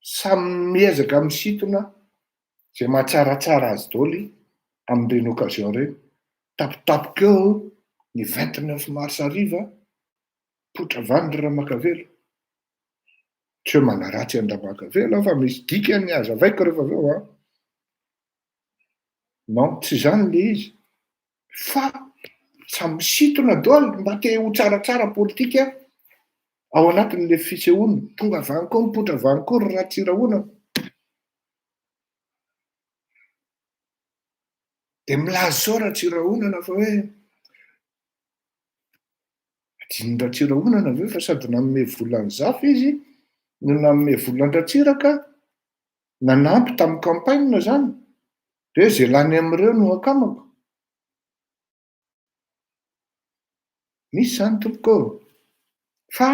samy miezaka misintona zay mahatsaratsara azy daoly amin'ireny occasion reny tapitapika eo ny 29 mars ariva potra vandry Ramakavelo tsy hoe manaratsy Andramakavelo fa misy dikany azavaiko rehefa aveo non tsy zany le izy fa samy misintona daoly mba te ho tsaratsara politika ao anatin'le fisehoana tonga avany koa mipotra avany koa ry Ratsirahona de milazy zao Ratsirahonana fa hoe adiny Ratsirahonana aveo fa sady nanome volany zafy izy no nanome volan-dratsiraka nanampy tamin'ny campagne zany de zay lany am'ireo no akamako misy zany tompoko fa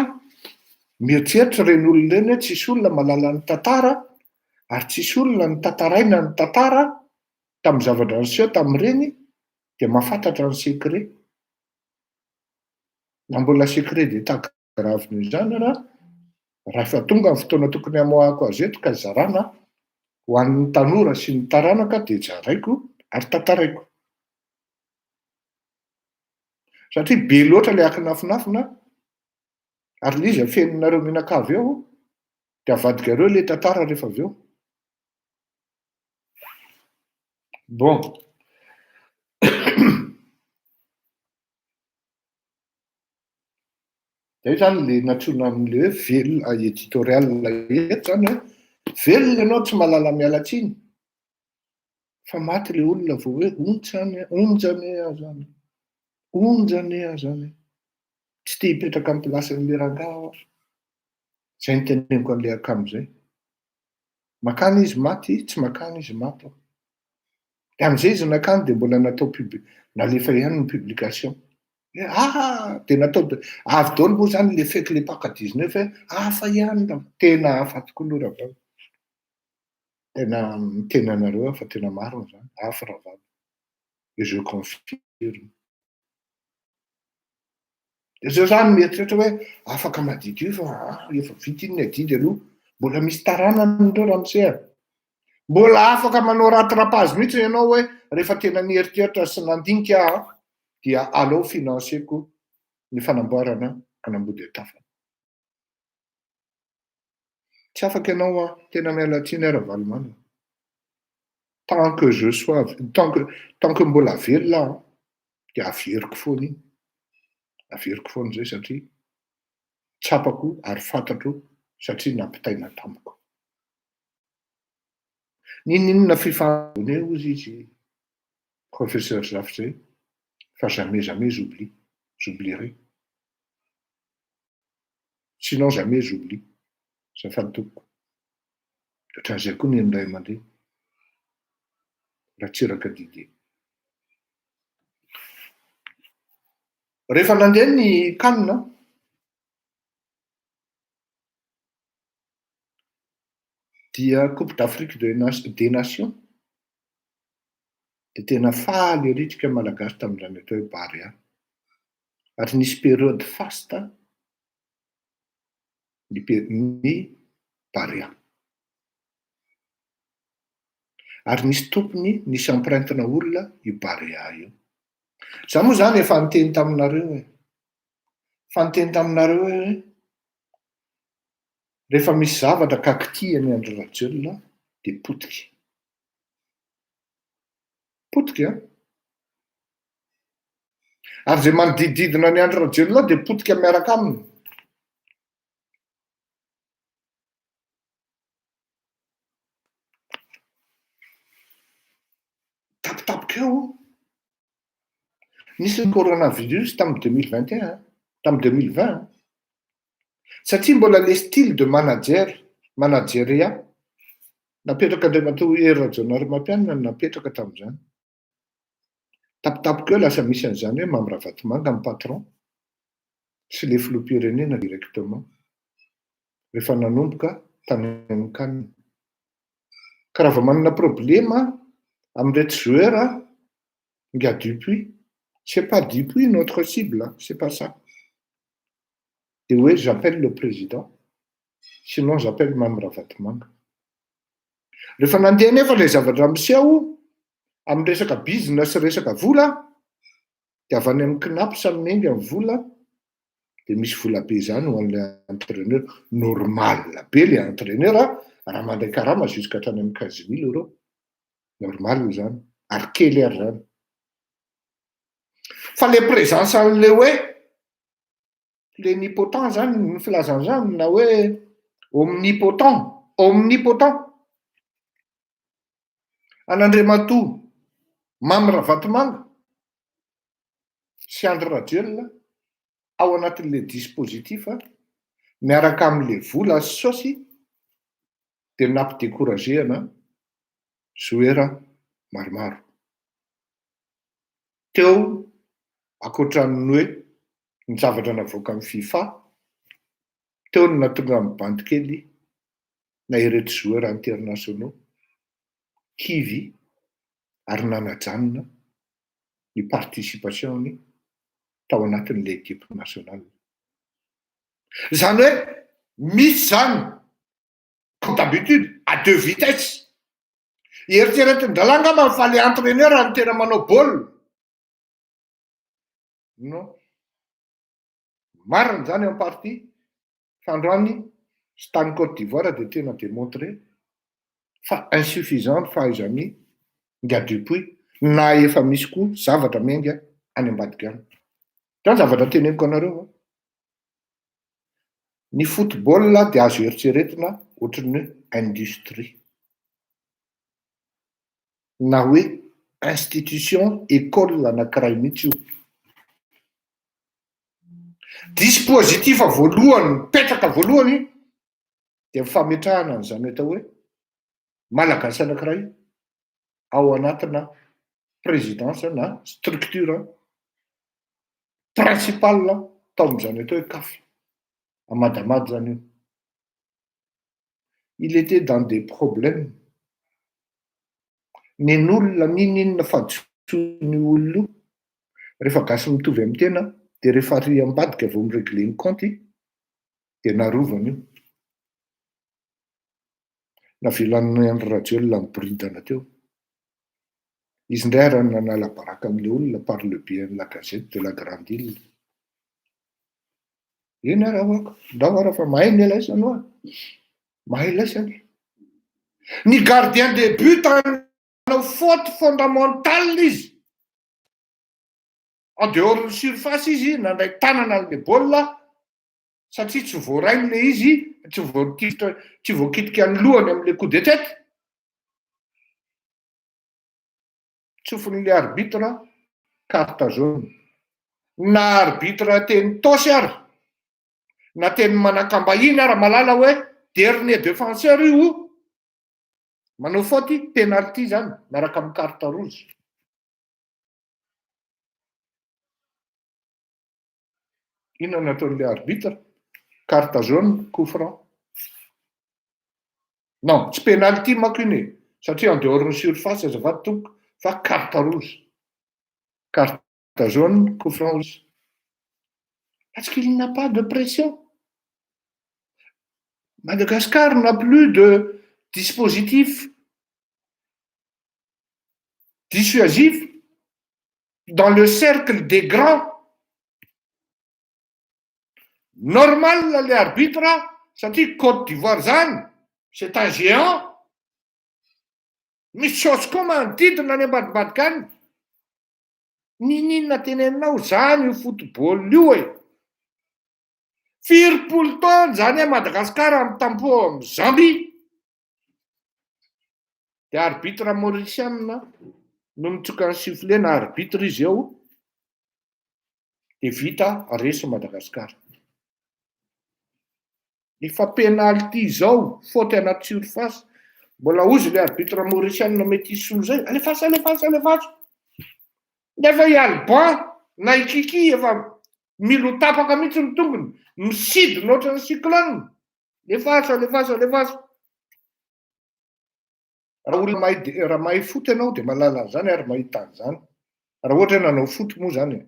mieritreritra reny olona reny hoe tsisy olona malala ny tantara ary tsisy olona ny tantaraina ny tantara tamin'ny zavatra niseho tamin'ireny de mahafantatra ny secret na mbola secret de tagaraviny zany raha fa tonga ny fotoana tokony amoahako azy eto ka zarana ho an'ny tanora sy ny taranaka de jaraiko ary tantaraiko satria be loatra le akinafinafina ary le izy afeninareo mianakavy eo de avadikareo le tantara rehefa aveo bon zay zany le natsona am'le hoe velona éditorial eto zany hoe velona ianao tsy malala mialatsiny fa maty le olona vao hoe onjane azany tsy te hipetraka amin'ny plasin'le rangahy zay ny teneniko an'le akam'izay makany izy maty tsy makany izy maty de am'izay izy nakany de mbola natao nalefa ihany ny publication de natao avy daoly moa zany le fety le paka 19 hoe hafa ihany da tena hafa tokoa aloha raha vao tena miteny anareo fa tena marina zany hafa raha vao et je confirme de zao zany mieritreritra hoe afaka madity io fa efa vita iny ny adidy aloha Mbola misy taranan'ireo ramosea. Mbola afaka manao rattrapazy mihitsy ianao hoe rehefa tena nieritreritra sy nandinika dia aleo financeko ny fanamboarana anamboady tafa. Tsy afaka ianao tena mialatsiny ara valomano. Tant que je sois, tant que mbola velona dia averiko foana iny. Averiko foana zay satria tsapako ary fantatro satria nampitaina tamiko. Ninona fifandone ozy izy professeur Zafy fa jamais j'oublierai. Sinon jamais j'oublie. Ça fait tout. Ohatran'izay koa ny indray mandeha. Raha tseraka didy. Rehefa nandeha ny Cannes dia Coupe d'Afrique des Nations dia tena faly ery tsika malagasy tamin'izany atao hoe Barea. Ary nisy période faste ny Barea. Ary nisy tompony nisy empruntina olona io Barea io. Za moa zany efa niteny taminareo hoe rehefa misy zavatra kakitiany Andry Rajoelina dia potika. Potika. Ary zay manodididina ny Andry Rajoelina dia potika miaraka aminy. Tapitapika eo. Nisy ny coronavirus tamin'ny 2021, tamin'ny 2020. Satria mbola le style de manageria napetraka Andriamatoa Hery Rajaonarimampianina napetraka tamin'izany. Tapitapika eo lasa misy an'izany hoe Mamy Ravatomanga ny patron sy le filoham-pirenena directement. Rehefa nanomboka tany amin'ny Cannes. Ka raha vao manana problema amin'iretsy joueur, Nga Dupuis, c'est pas Dupuis notre cible, c'est pas ça. Et oui, j'appelle le président, sinon j'appelle Mamy Ravatomanga. Rehefa nandeha nefa ilay zavatra miseho amin'ny resaka business, resaka vola, dia avy any amin'ny knapp sy amin'ny engy amin'ny vola, dia misy vola be zany ho an'ilay entraîneur. Normal be ilay entraîneur, raha mandray karama jusqu'à hatrany amin'ny 15 000 €. Normal zany, ary kely ary zany. Fa le présence an'le hoe plenipotent zany ny filazan'izany na hoe omnipotent an'Andriamatoa Mamy Ravatomanga sy Andry Rajoelina ao anatin'le dispositif miaraka amin'le vola sy saosy dia nampidécouragéana joueur maromaro. Teo akoatran'ny hoe ny zavatra navoaka amin'ny FIFA, teo ny natonga amin'ny bandy kely na ireto joueur internationaux kivy ary nanajanona ny participationy tao anatin'le équipe nationale. Zany hoe misy zany comme d'habitude à deux vitesses. Eritreretin-dralahy angamba fa le entraîneur no tena manao baolina. Non. Marina zany en partie fa androany sy tany Côte d'Ivoire dia tena démontré fa insuffisante fahaizany Nga Dupuis na efa misy koa zavatra miainga any ambadika any. Zany zavatra teneniko anareo. Ny football dia azo eritreretina ohatran'ny hoe industrie na hoe institution école anankiray mihitsy io. Dispositif voalohany mipetraka voalohany dia fametrahana an'izany atao hoe malagasy anankiray ao anatina présidence na structure principale tao amin'izany atao hoe CAF. Amadamady zany io. Il était dans des problèmes. Nen'olona ninona fahadisoan'ny olona rehefa gasy mitovy amin'ny tena dia rehefa ry ambadika vao miregle ny compte dia narovana io. navilan'ny Andry Rajoelina miboridana teo. Izy indray raha nanala baraka amin'ilay olona par le biais de la Gazette de la Grande Île. Iny ara hoako, ndao ara fa mahay ny ilaisany hoa. Mahay ilaisany. Ny gardien de but manao faute fondamentale izy. En dehors ny surface izy, nandray tanana an'ilay baolina, satria tsy voarainy ilay izy, tsy voakitika ny lohany amin'ilay coup de tête. Tsofin'ilay arbitre, carte jaune. Na arbitre teny tosy ary, na teny manakambahiny ary malala hoe dernier défenseur io, manao faute, penalty zany, miaraka amin'ny carte rouge. Inona nataon'ilay arbitre? Carte jaune, coup franc. Non, tsy penalty manko iny, satria en dehors ny surface azafady tompoko, fa carte rouge. Carte jaune, coup franc rouge. Parce qu'il n'a pas de pression. Madagascar n'a plus de dispositif dissuasif dans le cercle des grands. Normal les arbitres, satria Côte d'Ivoire zany, c'est un géant. Misy saosy koa manodidina any ambadibadika any. Ninona teneninao zany io football io e. 4 taona zany a Madagascar amin'ny tampo amin'ny Zambie. De arbitre mauriciana no mitsoka ny sifflet na arbitre izy eo, de vita resy Madagascar. Efa penalty zao, faute anaty surface, mbola ozy le arbitre mauriciana mety hisolo zay, alefaso. Nefa i Alban na i Kiki efa milo tapaka mihitsy ny tongony, misidina ohatran'ny cyclone. Alefaso. Raha olona mahay foot ianao de malala zany ary mahita an'izany. Raha ohatra nanao foot moa zany.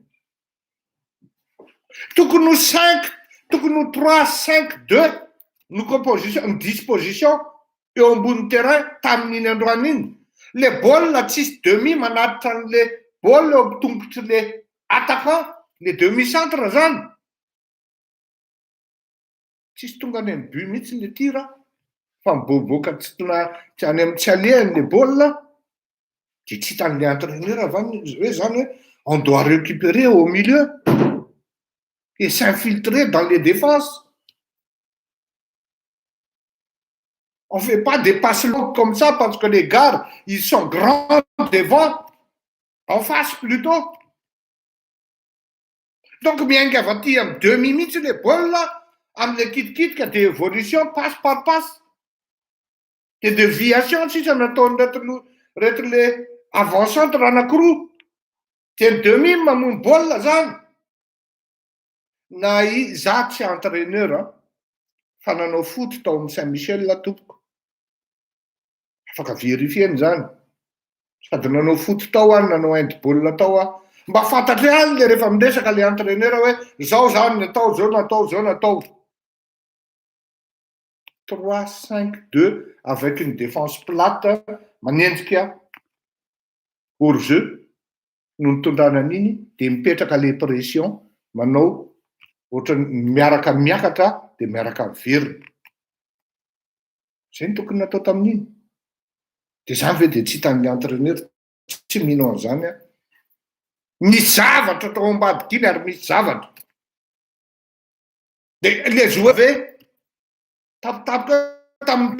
Tokony ho 5, tokony ho 3-5-2 no composition, ny disposition eo ambony terrain tamin'iny androany iny. Le baolina tsisy demi manatitra an'le baolina eo amin'ny tongotry le attaquant, le demi-centre zany. Tsisy tonga any amin'ny but mihitsy le tira, fa miboaboaka tsy any amin'ny tsy alehany le baolina, de tsy hitan'le entraîneur hoe zany hoe on doit récupérer au milieu et s'infiltrer dans les défenses. On ne fait pas des passes longues comme ça parce que les gars, ils sont grands devant, en face plutôt. Donc, miainga avy aty amin'ny demi mihitsy le baolina, amin'le kitikitika de évolution passe par passe. De déviation sisa nataony reto le avant-centre anankiroa. De ny demi mamono baolina zany. Na za tsy entraîneur, fa nanao foot tao amin'ny Saint-Michel la tompoko. Afaka vérifieny zany. Sady nanao foot tao any, nanao handball tao mba fantatry any le rehefa miresaka le entraîneur hoe zao zany natao, zao natao. 3-5-2 avec une défense plate, manendrika hors-jeu no nitondrana an'iny, de mipetraka le pression, manao ohatrany miaraka miakatra de miaraka miverina. Zay ny tokony natao tamin'iny. De zany ve de tsy hitan'ny entraîneur tsy mino an'izany a. Misy zavatra tao ambadika iny ary misy zavatra. De le joueur ve tapitapoka tamin'ny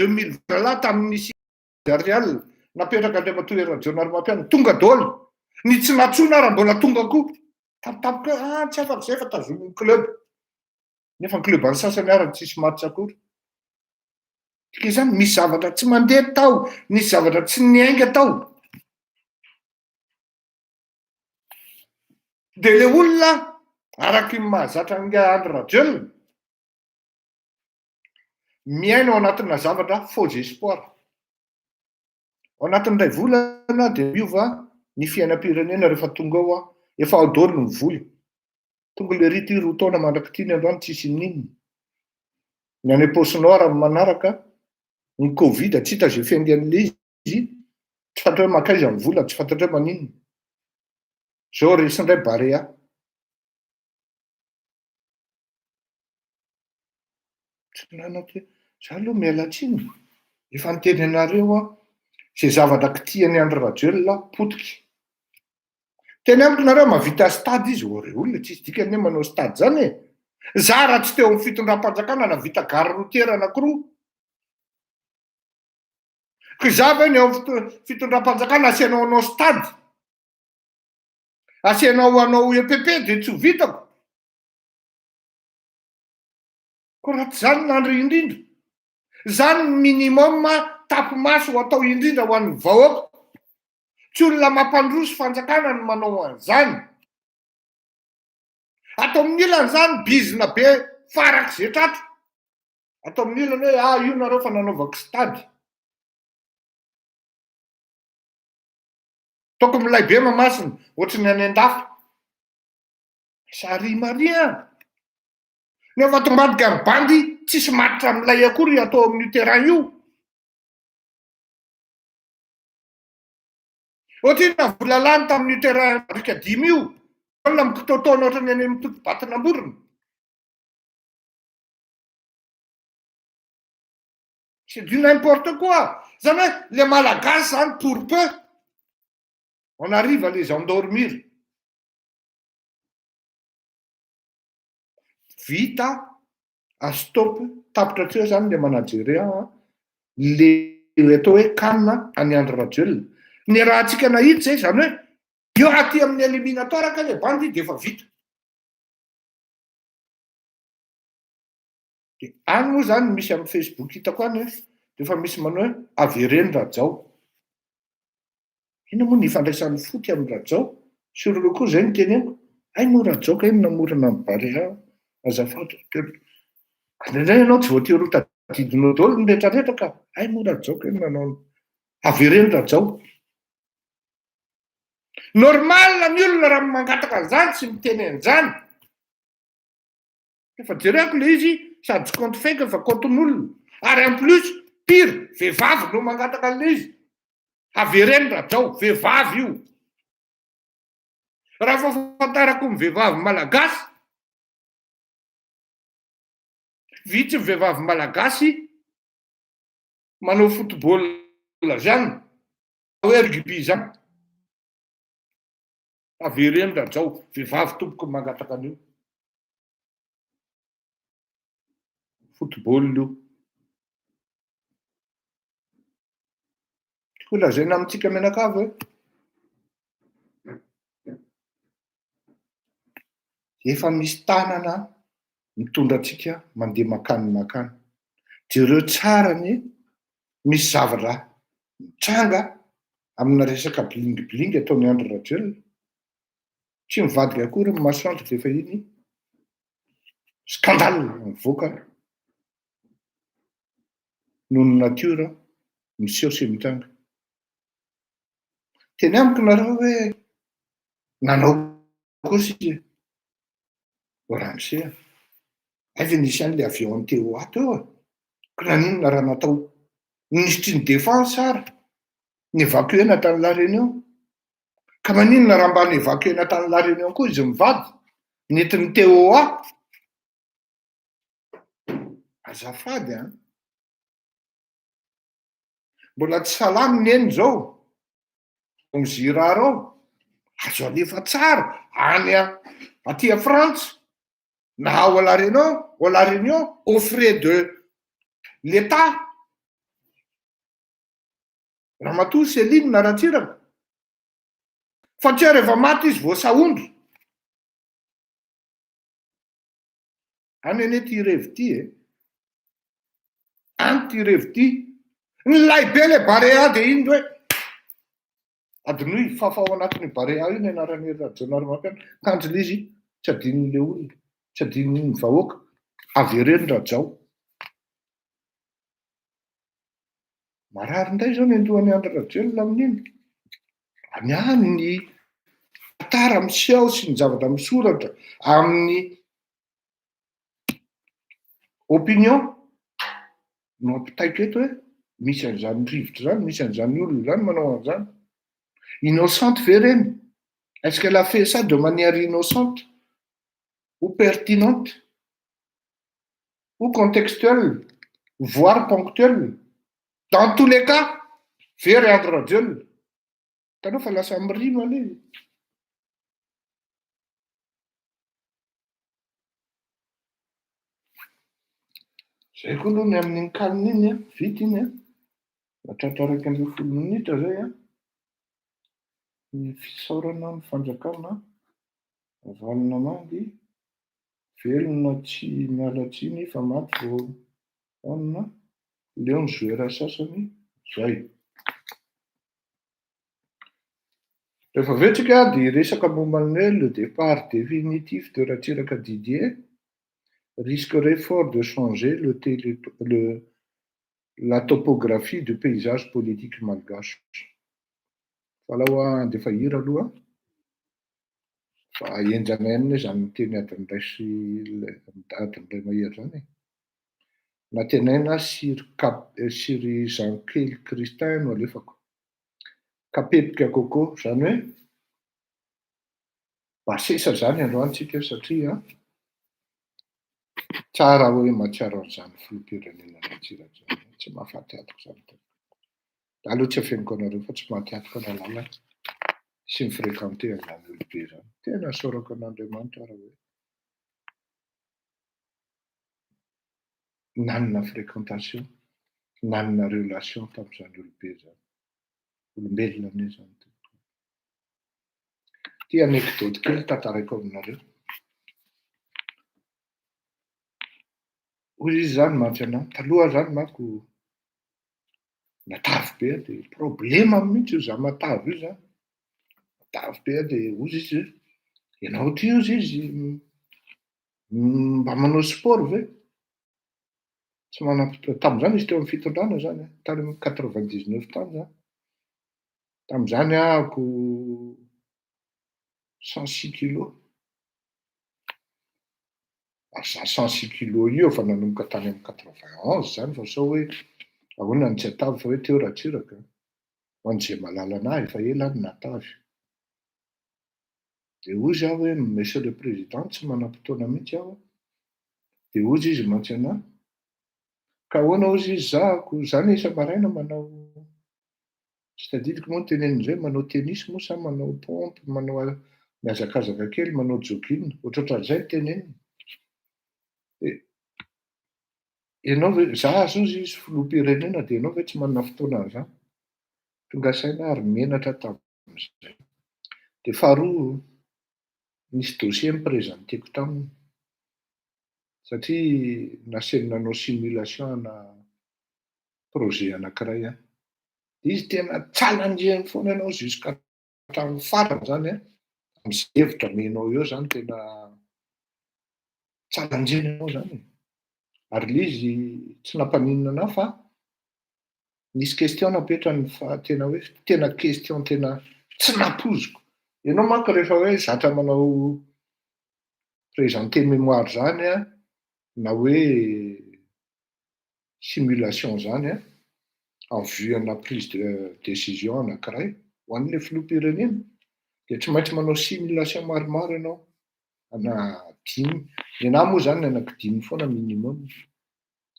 2020 là tamin'ny Real napetraka andray matoerana Leonard Mampiano, tonga daholo. Ny tsy natsona raha mbola tonga koa. Tapitapoka tsy afaka zay fa tazomin'ny club. Nefa ny club any sasany ary tsisy match akory. Tika zany misy zavatra tsy mandeha tao, misy zavatra tsy niainga tao. De le olona araky ny mahazatra nga Andry Rajoelina miaina ao anatina zavatra faux espoir. Ao anatin'ray volana de miova ny fiainam-pirenena rehefa tonga ao efa aodoro ny voly. Tonga le rity roa taona mandrakity ny androany tsisy ninona. Ny any Posinora manaraka ny Covid tsy hita zay fiandian'le izy tsy fantatra hoe makaiza ny vola tsy fantatra hoe maninona zao resindray barea tsy nanatra za aloha miala tsiny efa niteny anareo a zay zavatra kitiany Andry Rajoelina potiky teny amiko nareo mavita stady izy ore olona tsisy dikany hoe manao stady zany e za raha tsy teo amin'ny fitondram-panjakana navita gare routière anankiroa ka za ve ny eo amin'ny fitondram-panjakana asianao anao stady asianao anao EPP de tsy ho vitako ko raha tsy zany nandry indrindra zany minimum tapimaso ho atao indrindra ho an'ny vahoaka tsy olona mampandroso fanjakana no manao an'izany atao amin'ny ilany zany bizina be farak' zay tratra atao amin'ny ilany hoe io nareo fa nanaovako stady toko milay be mamasina ohatry ny any an-dafy sary maria nefa tombadika ny bandy tsisy matitra milay akory atao amin'ny terrain io ohatrina vola lany tamin'ny terrain rika 5 io olona mikitotaona ohatrany any amin'ny totobatina amborona c'est du n'importe quoi zany hoe le malagasy zany pour peu on arrive à les endormir vita à stop tapitra tseo zany le manageria le atao hoe canne any Andry Rajoelina ny raha antsika nahity zay zany hoe io aty amin'ny éliminatoire ka le bandy de efa vita de any moa zany misy amin'ny Facebook hitako any hoe de efa misy manao hoe avereny Rajao ina moa ny ifandraisan'ny foty amin'ny Rajao sur le coup zay ny teneniko ay moa Rajao ka ino namorona amin'ny barea azafady indray ianao tsy voatery ho tadidinao daholo ny rehetrarehetra ka ay moa Rajao ka ino nanao avereny Rajao normal ny olona raha mangataka an'izany sy miteny an'izany efa jereko le izy sady tsy compte fake fa compten'olona ary en plus pire vehivavy no mangataka an'le izy avereny Rajao vehivavy io raha fahafantarako ny vehivavy malagasy vitsy ny vehivavy malagasy manao football zany hoe rugby zany avereny Rajao vehivavy tompoko mangataka an'io football io ko lazaina amintsika menakavy hoe efa misy tanana mitondra antsika mandeha makany jereo tsara ny misy zavatra mitranga amina resaka bilingibilingy ataon'ny Andry Rajoelina tsy mivadika akory ny masoandro de efa iny scandale mivoaka noho ny natiora miseho sy mitranga teny amiko nareo hoe nanao kory izy Ramsey avy nisy an'le avion teo ato eo ka naninona raha natao ministry ny défense ary ny évacuena tany La Réunion ka maninona raha mba ny évacuena tany La Réunion koa izy mivady netiny teo azafady mbola tsy salamy ny eny zao miziraro azo alefa tsara any aty a France na ao à La Réunion aux frais de l'État Ramatoa Céline Naratsiraka fa tsy rehefa maty izy voasaondro any ane ty revi ty any ty revi ty ny lay be le barea de iny hoe adinoy fafao anatin'ny barea io ny anarany rajonary makany kandry le izy tsy adinon'le olona tsy adinony vahoaka avereny Rajao marary ndray zao ny andohan'ny Andry Rajoelina amin'iny any any ny tantara miseho sy ny zavatra misoratra amin'ny opinion no ampitaiko eto hoe misy an'izany rivotra zany, misy an'izany olona zany manao an'izany. Innocente ve reny? Est-ce qu'elle a fait ça de manière innocente ou pertinente ou contextuelle, voire ponctuelle? Dans tous les cas, very androgyny. Hitanao fa lasa mirino anie. Zay koa aloha ny amin'iny kalina iny a, vita iny a. Mahatratra 1 minitra zay a. Ny fisaorana ny fanjakana avalona mangy, velona tsy miala tsiny fa maty vao hanina, leo ny zoera sasany, zay. Rehefa avy eo tsika dia resaka momba ny hoe le départ définitif de Ratsiraka Didier risquerait fort de changer la topographie du paysage politique malgache. Falao andefa hira aloha, fa enjanay aminy zany teny adin'iray sy adin'iray mahery zany. Natenaina Siry Jean-Kely Kristin no alefako. Kapepika koko, zany hoe basesa zany androantsika satria tsara hoe mahatsiaro an'izany filoham-pirenena Ratsiraka zany, tsy mahafaty atoko zany. Aloha tsy afeniko anareo fa tsy mahatiatiko analala sy mifréquenté an'izany olobe zany. Tena saorako an'Andriamanitra raha hoe nanana fréquentation, nanana relation tamin'izany olobe zany. Olombelona anie zany. Ty anekdoty kely tantaraiko aminareo. Hoy izy zany mantsy anahy, taloha zany manko natavy be dia problema mihitsy io za matavy io zany. Matavy be dia hozy izy hoe ianao ty hozy izy mba manao sport ve? Tsy manam-potoana. Tamin'izany izy teo amin'ny fitondrana zany, tany amin'ny 99 tany zany. Tamin'izany ahako 106 kilos. Za 106 kilos io fa nanomboka tany amin'ny 91 zany fa sao hoe ahoana ny tsy hatavy fa hoe teo Ratsiraka. Ho an'izay malala anahy efa ela any natavy. Dia hozy aho hoe monsieur le président tsy manam-potoana mihitsy aho. Dia hozy izy mantsy anahy, ka ahoana hozy izy zahako, zany isa-maraina manao, tsy tadidiko moa ny tenenin'izay, manao tennis moa sa manao pompe, manao mihazakazaka kely, manao jogging, ohatrohatran'izay ny teneniny. Ianao ve za zao izy filoham-pirenena dia ianao ve tsy manana fotoana an'izany? Tonga saina ary menatra tamin'izay. Dia faharoa, nisy dossier miprezanteko taminy satria naseny nanao simulation ana projet anankiray a. Izy tena challenge-ny foana ianao jusqu'à hatramin'ny farany zany a. Amin'izay hevitra menao eo zany tena challenge-ny ianao zany. Ary ilay izy tsy nampaninona anahy fa nisy question napetrany fa tena hoe tena question tena tsy nampoziko. Ianao manko rehefa hoe zatra manao présenter mémoire zany a, na hoe simulation zany a, en vue ana prise de décision anankiray ho an'ilay filoham-pirenena, dia tsy maintsy manao simulation maromaro ianao. Ana 5. Ny anahy moa zany anaky 5 foana minimum.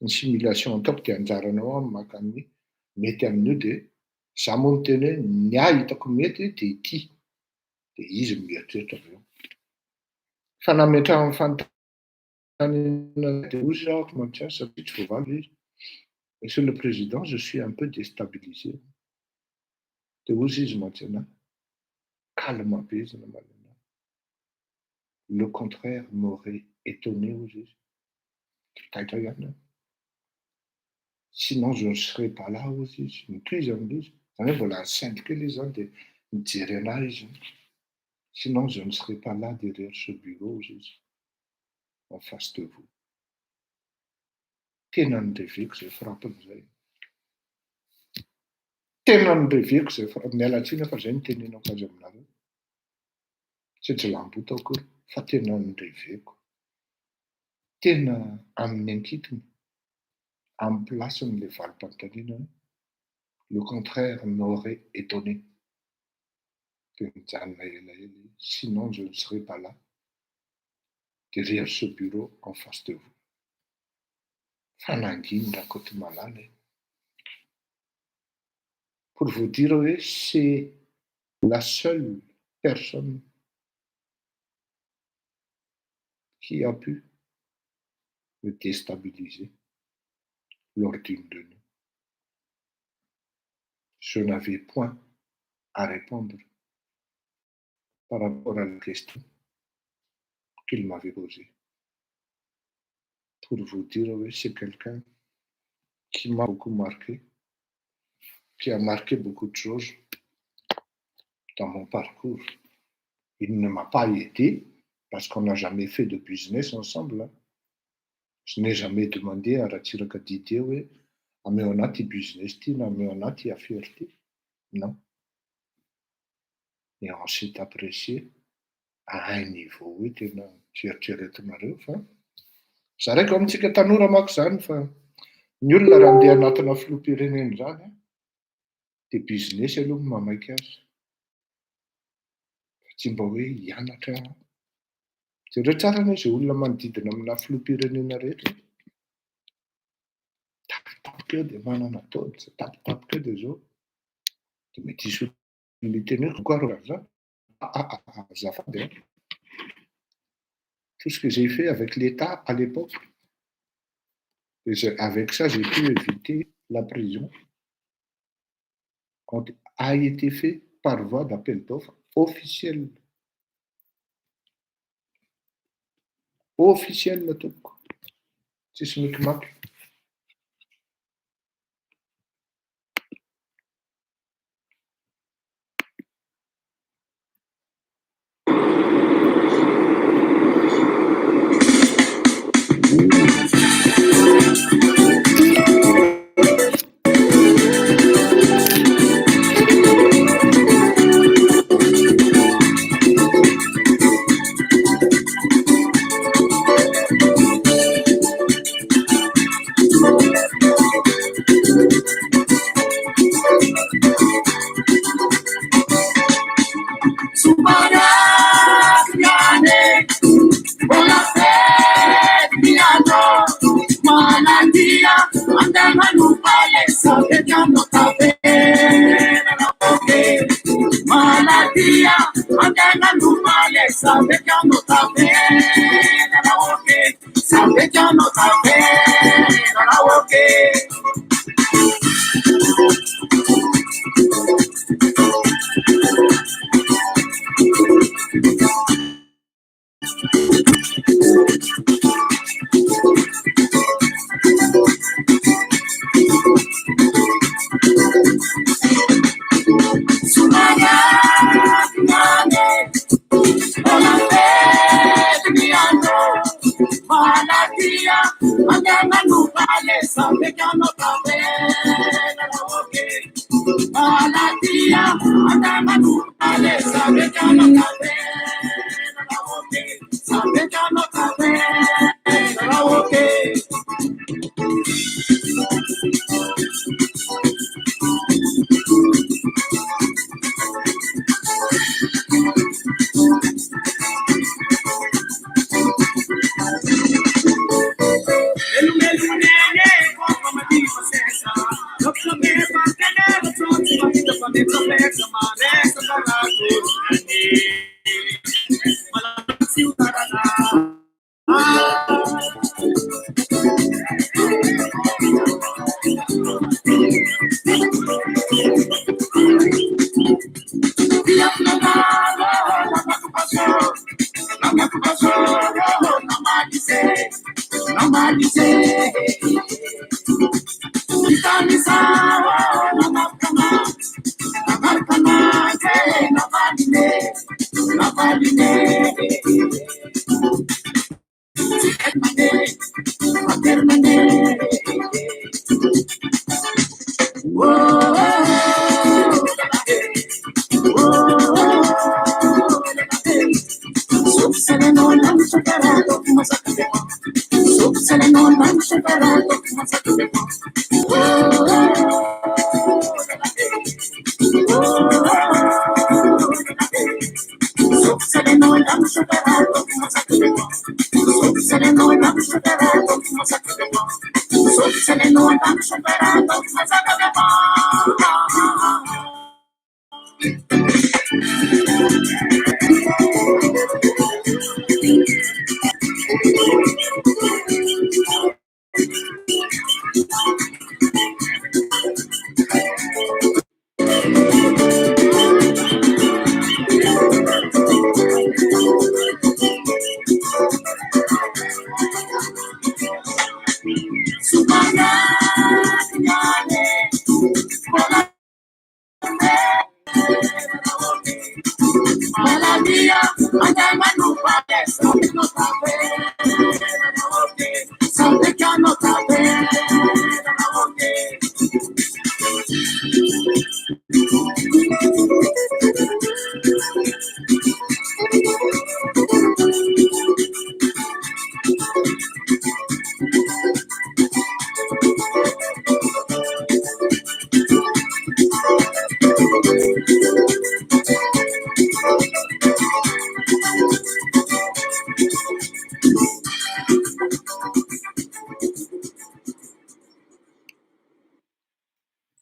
Ny simulation ataoko dia anjaranao aho maka ny mety amin'io dia za moa miteny hoe ny ahy hitako mety dia ity. Dia izy mieritreritra avy eo. Fa nametraha amin'ny fanontaniana dia hozy ahako mampiasa satria tsy voavaly izy. Monsieur le Président, je suis un peu déstabilisé. Dia hozy izy mantsy anahy. Calme be izy namaly anahy. Le contraire m'aurait étonné hozy izy. Taitra ihany. Sinon je ne serais pas là hozy izy. Nitoizy amin'izy. Zany hoe mbola sainte kely izy zany dia mijery anahy izy. Sinon je ne serais pas là derrière ce bureau hozy izy. En face de vous. Tena nireveko izay frappin'izay. Tena nireveko izay frappiny. Miala tsiny fa izay no tenenako azy aminareo. Tsy lambota akory fa tena nireveko. Tena amin'ny ankitony, amin'ny plasin'ilay valim-panontaniana Le contraire m'aurait étonné. Sinon, je ne serais pas là, derrière ce bureau, en face de vous. Pour vous dire, oui, c'est la seule personne qui a pu me déstabiliser lors d'une de nous. Je n'avais point à répondre par rapport à la question qu'il m'avait posée. Pour vous dire, oui, c'est quelqu'un qui m'a beaucoup marqué, qui a marqué beaucoup de choses dans mon parcours. Il ne m'a pas aidé parce qu'on n'a jamais fait de business ensemble. Hein. Je n'ai jamais demandé à Ratiraka Didier, oui, à Meonati business, à Meonati à fierté. Non. Et on s'est apprécié à un niveau, oui, tena tieritreretinareo fa zaraiky amintsika tanora mako zany fa ny olona raha andeha anatina filoham-pirenena zany dia business aloha mamaiky azy. Tsy mba hoe hianatra. Jereo tsara ny izay olona manodidina amina filoham-pirenena rehetra. Tapitapika eo dia manana taony, tapitapika eo dia zao. Dia mety hisy olona tenir koa raha zany. Azafady. Tout ce que j'ai fait avec l'État à l'époque, avec ça, j'ai pu éviter la prison. A été fait par voie d'appel d'offres officiel. Officiel, le truc. C'est ce micmac.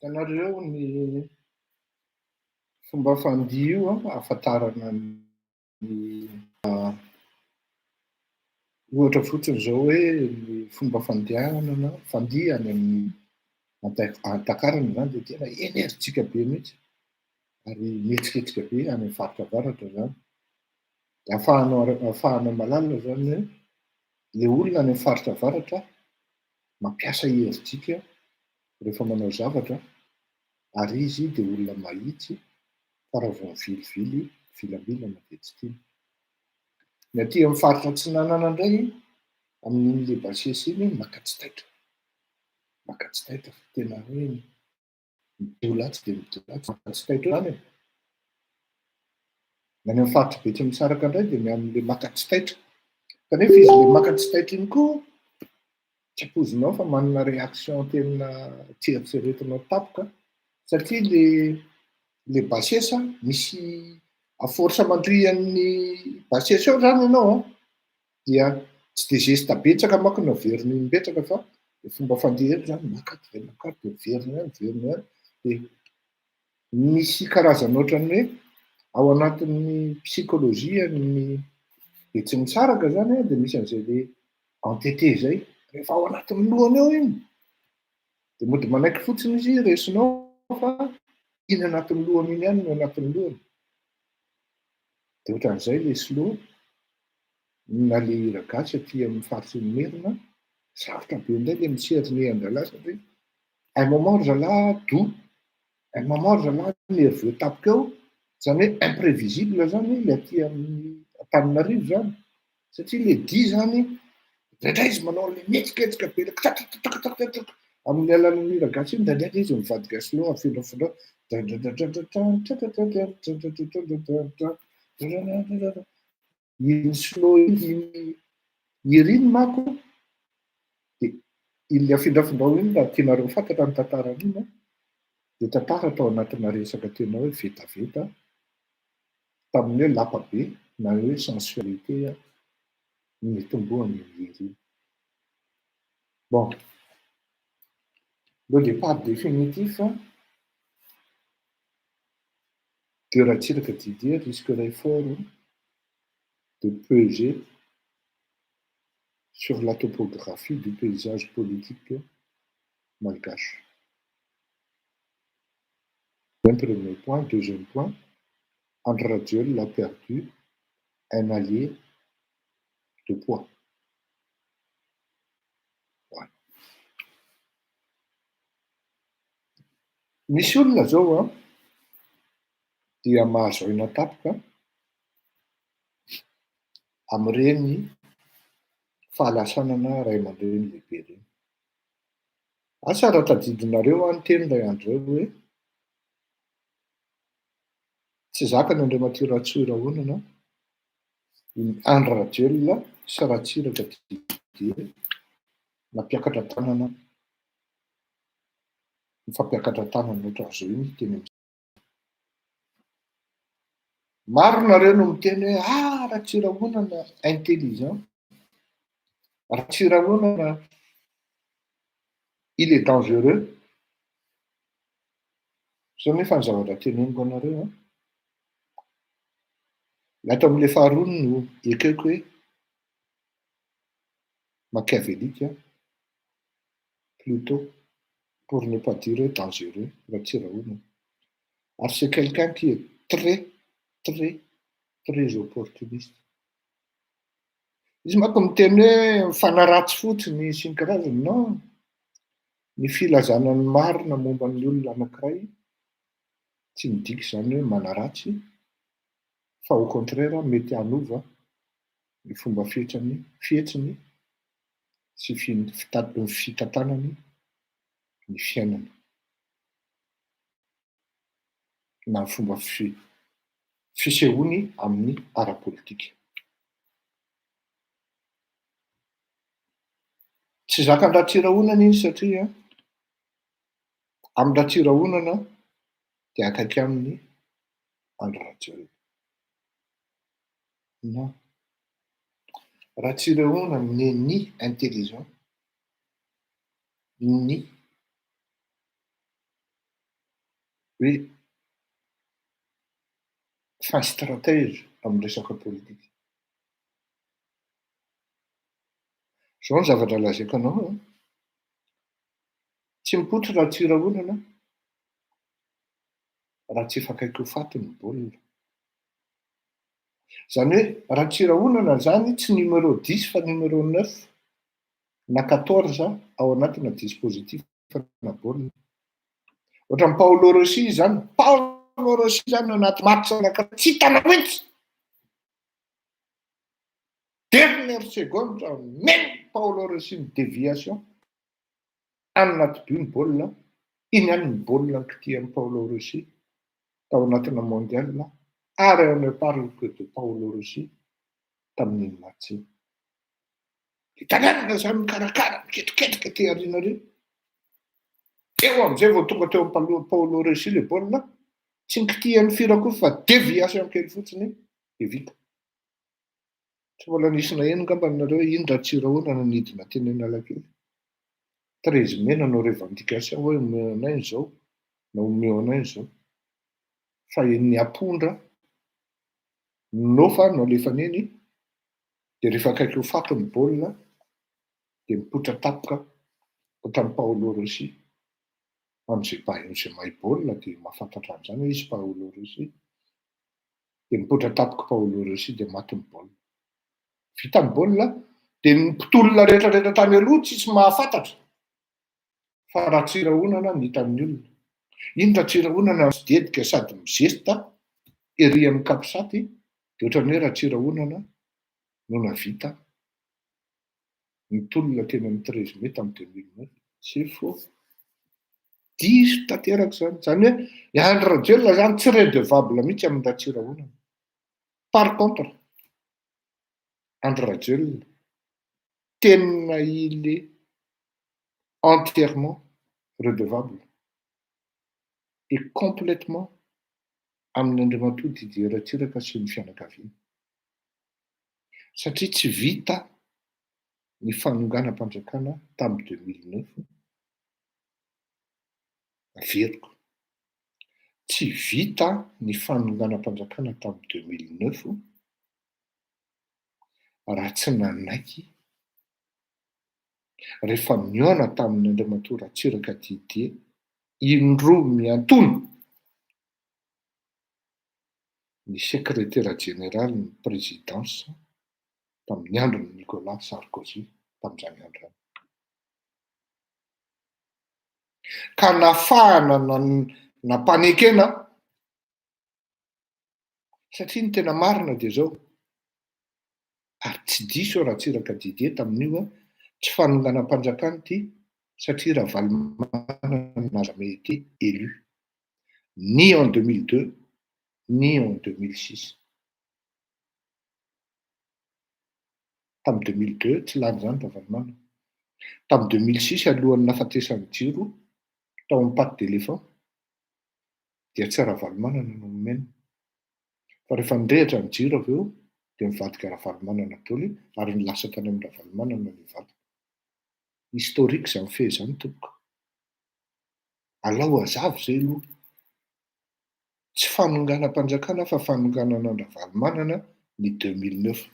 Ianareo ny fomba fandihy io ahafantarana ny ohatra fotsiny zao hoe ny fomba fandihana fandihany amin'ny antakarana zany de tena enerjika be mihitsy ary mihetsiketsika be any amin'ny faritra avaratra zany. De ahafahana malalina zany hoe le olona any amin'ny faritra avaratra mampiasa enerjika rehefa manao zavatra ary izy de olona mahitsy fa raha vao mivilivily vilamilana de tsy tiany. Ny aty amin'ny faritra Atsinanana indray amin'in'le Basesa iny makatsitaitra tena hoe midolatsy de midolatsy makatsitaitra zany e. Ny any amin'ny faritra Betsimisaraka indray de amin'le makatsitaitra kanefa izy le makatsitaitra iny koa tsy ampoizinao fa manana réaction tena tsy eritreretinao tapoka satria le Basesa misy à force mandrian'ny Basesa eo zany ianao dia tsy de zesta betsaka manko no averiny mipetraka fa le fomba fandihana zany makaty de miverina any de misy karazana ohatrany hoe ao anatin'ny psikôlôjia ny Betsimisaraka zany de misy an'izay le entité zay rehefa ao anatin'ny lohany ao iny de mody manaiky fotsiny izy resinao fa iny anatin'ny lohany iny ihany no anatin'ny lohany. De ohatran'izay le slow na le hira gasy aty amin'ny faritsy ny Merina sarotra be indray le miseriny an-dralahy satria un moment zalahy doux, un moment zalahy nerveux tapoka eo zany hoe imprévisible zany le aty amin'ny Antananarivo zany satria le dia zany indraindray izy manao le mihetsiketsika be amin'ny alalan'ny hira gasy iny ndraindray izy mivadika slow afindraofindreo iny slow iny hira iny manko de iny afindraofindreo iny raha tianareo fantatra ny tantaran'iny de tantara tao anatina resaka tena hoe vetaveta tamin'ny hoe lapabe na hoe sensualité nitombohan'ny hira iny. Bon, le départ définitif de Ratsiraka Didier risquerait fort de peser sur la topographie du paysage politique malgache. Un premier point. Deuxième point, André Rajol a perdu un allié de poids. Ouais. Misy olona zao dia mahazoina tapoka amin'ireny fahalasana ray aman-dreny lehibe reny. Asa raha tadidinareo ny teny ray andro hoe tsy zakany Andriamatio Ratsirahonana André Rajol sy Ratsiraka Didier nampiakatra tanana mifampiakatra tanana ohatran'izao iny teny Maro nareo no miteny hoe raha tsy rahonana intelligent, raha tsy rahonana il est dangereux. Zao nefa ny zavatra teneniko anareo. Lato amin'ilay faharoa no ekeko hoe machiavélique, plutôt, pour ne pas dire dangereux, raha tsy rahonana. Ary c'est quelqu'un qui est très opportuniste. Izy manko miteny hoe mifanaratsy fotsiny sy ny karazany, non. Ny filazana ny marina momba ny olona anankiray tsy midika izany hoe manaratsy, fa au contraire mety hanova ny fomba fihetsiny sy fitantanany ny fiainana na ny fomba fisehoany amin'ny ara-politika. Tsy zakan-draha tsy rahonana izy satria amin'ny raha tsy rahonana dia akaiky amin'ny Andry Rajoelina. Non. Raha tsy rahonana ni intelligent, ni hoe fin stratège amin'ny resaka politika. Zao ny zavatra lazaiko anao. Tsy mipoitra raha tsy rahonana, raha tsy fakaiky ho faty ny baolina. Zany hoe raha tsy rahonana zany tsy numéro 10 fa numéro 9 na 14 ao anatina dispositif na baolina. Ohatra ny Paolo Rossi zany, Paolo Rossi zany anaty match anankiray tsy hitana mihitsy. Dernière seconde, même Paolo Rossi ny déviation anaty but ny baolina. Iny ihany ny baolina kitihan'ny Paolo Rossi tao anatina mondial ary on ne parle que de Paolo Rossi tamin'iny match iny. Hitanana zany mikarakara miketriketrika ty aorianareo. Eo amin'izay vao tonga teo amin'ny Paolo Rossi le baolina, tsy nikitihan'ny firakory fa déviation kely fotsiny dia vita. Tsy mbola nisy naheno ngamba nareo iny raha tsy rahonana nidina teny Analakely. 13 mai nanao revendication hoe omeo anay zao na omeo anay zao. Fa ny apondra nofa no alefa neny dia rehefa akaiky ho faty ny baolina dia mipoitra tapoka ohatran'ny Paolo Rossi. Amin'izay mahay baolina dia mahafantatra an'izany izy Paolo Rossi. Dia mipoitra tapoka Paolo Rossi dia maty ny baolina. Vita ny baolina dia ny mpitolona rehetrarehetra tany aloha tsisy mahafantatra fa raha tsy rahonana ny hita amin'ny olona. Iny raha tsy rahonana sy dedika sady mizesta ery amin'ny kapisaty dia ohatrany hoe raha tsy rahonana no navita ny tolona teny amin'ny 13 mai tamin'ny 2009. C'est faux. Diso tanteraka zany. Zany hoe i Andry Rajoelina zany tsy redevable mihitsy amin'ny raha tsy rahonana. Par contre, Andry Rajoelina tena il est entièrement redevable et complètement amin'ny Andriamatoa Didier Ratsiraka sy ny fianakaviana. Satria tsy vita ny fanonganam-panjakana tamin'ny 2009. Averiko. Tsy vita ny fanonganam-panjakana tamin'ny 2009 raha tsy nanaiky rehefa niona tamin'ny Andriamatoa Ratsiraka Didier indroa miantono ny secrétaire général ny présidence tamin'ny andron'ny Nicolas Sarkozy tamin'izany andro. Ka nafahana nampanekena satria ny tena marina dia zao. Ary tsy diso Ratsiraka Didier tamin'io tsy fanonganam-panjakana ty satria Ravalomanana n'a jamais été élu ni en 2002 ni en 2006. Tamin'ny 2002 tsy lany zany Ravalomanana. Tamin'ny 2006 alohan'ny nahafatesany jiro tao amin'ny patte d'éléphant dia tsy Ravalomanana no nomena fa rehefa nirehitra ny jiro avy eo dia mivadika ravalomanana daholo ary nilasa tany amin'ny ravalomanana ny vady. Historique izany fe izany tompoko. Alao azavo izay aloha. Tsy fanonganam-panjakana fa fanonganana ny ravalomanana ny 2009.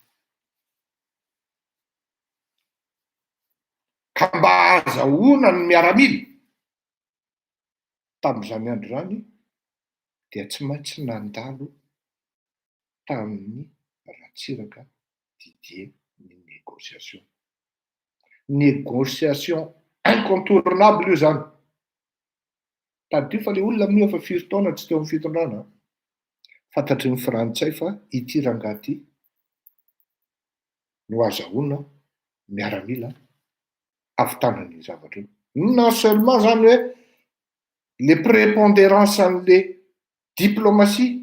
Ka mba azahoana ny miaramila tamin'izany andro izany dia tsy maintsy nandalo tamin'ny Ratsiraka Didier ny négociation. Négociation incontournable io zany. Tadio fa le olona amin'io efa 4 taona tsy teo amin'ny fitondrana. Fantatry ny frantsay fa ity rangahy ity no azahoana miaramila avitanany zavatra io. Non seulement zany hoe les prépondérances an'le diplomatie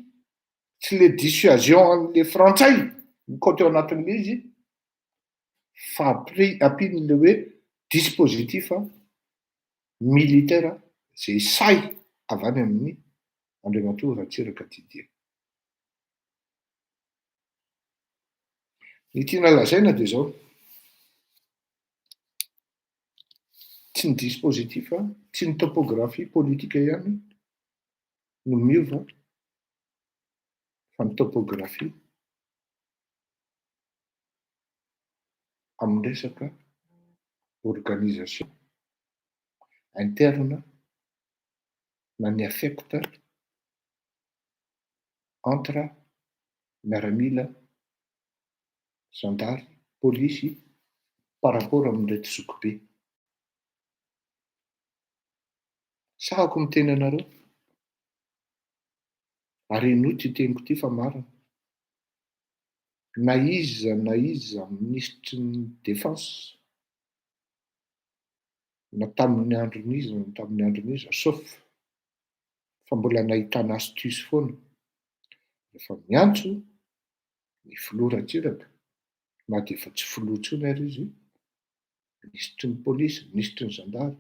sy le dissuasion an'le frantsay mikoty ao anatin'le izy fa ampin'le hoe dispositif militaire zay say avy any amin'ny Andriamatoa Ratsiraka Didier. Ny tiana lazaina dia zao, tsy ny dispositif tsy ny topographie politika ihany no miova fa ny topographie amin'ny resaka organisation interne na ny affecte entre miaramila, zandary, polisy par rapport amin'irety zokibe. Sahako miteny anareo ary ino ty teniko ty fa marina. Na iza ministry ny défense na tamin'ny andron'iza sauf fa mbola nahitana astuce foana rehefa miantso ny filoha Ratsiraka na dia efa tsy filoha intsony ary izy ministry ny polisy, ministry ny zandary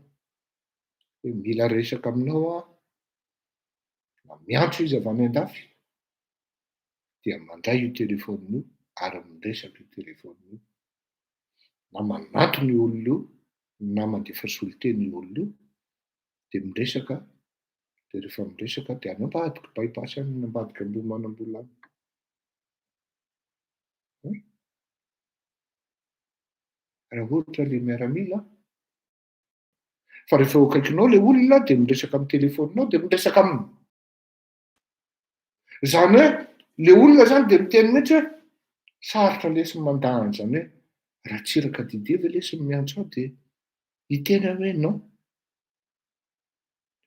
hoe mila resaka aminao na miantso izy avy any an-dafy dia mandray io telefonina io ary miresaka io telefonina io na manato ny olona io na mandefa soliteny io olona io dia miresaka dia rehefa miresaka dia any ambadika bypass any ambadika ambony manam-bola any. Raha ohatra le miaramila fa rehefa eo akaikinao le olona dia miresaka amin'ny telefoninao dia miresaka aminy. Zany hoe le olona zany dia miteny mihitsy hoe sarotra lesy mandahany zany hoe Ratsiraka Didier ve lesy miantso aho dia hiteny hoe non.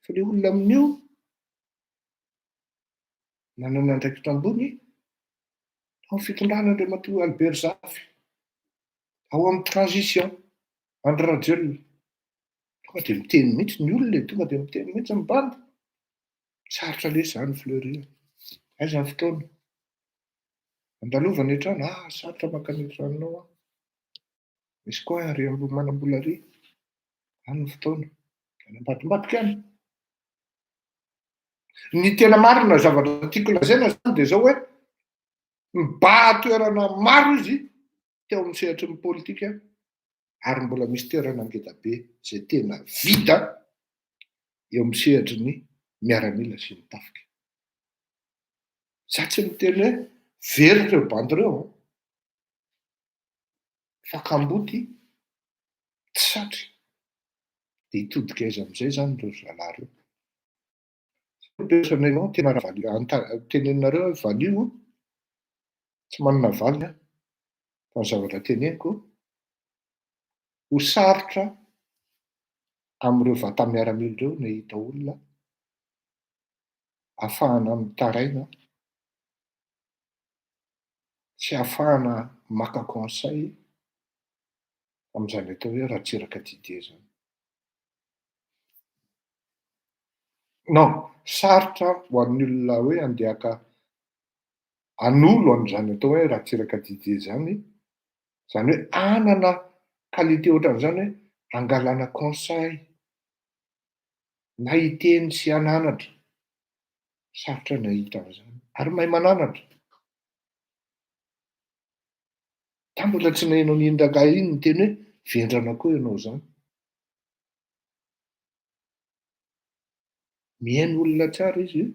Fa le olona amin'io nanana andraikitra ambony ao amin'ny fitondran'Andriamatoa Albert Zafy ao amin'ny transition Andry Rajoelina. Tonga dia miteny mihitsy ny olona tonga dia miteny mihitsy ny banda. Sarotra lesy zany Fleury. Aiza ny fotoana? Andalovana hatrany, sarotra maka ny tranonao aho. Misy koa ary manam-bola ary. Any ny fotoana. Any ambadimbadika any. Ny tena marina zavatra tiako lazaina zany dia zao hoe mibahatoerana maro izy teo amin'ny sehatry ny politika ary mbola misy toerana ngeda be izay tena vita eo amin'ny sehatry ny miaramila sy ny tafika. Za tsy miteny hoe very ireo bandy ireo fa kamboty tsy satry dia hitodika aiza amin'izay zany ireo zalahy ireo. Personnellement tena teneninareo hoe valio tsy manana valy fa ny zavatra teneniko ho sarotra amin'ireo vata miaramila ireo ny hita olona ahafahana mitaraina sy ahafahana maka conseil amin'izany atao hoe Ratsiraka Didier zany. Non, sarotra ho an'ny olona hoe handehaka hanolo an'izany atao hoe Ratsiraka Didier zany hoe anana qualité ohatran'izany hoe angalana conseil na hiteny sy hananatra. Sarotra ny hahita an'izany ary mahay mananatra. Da mbola tsy nahinao nindraka iny ny teny hoe vendrana koa ianao zany. Mihaino olona tsara izy io,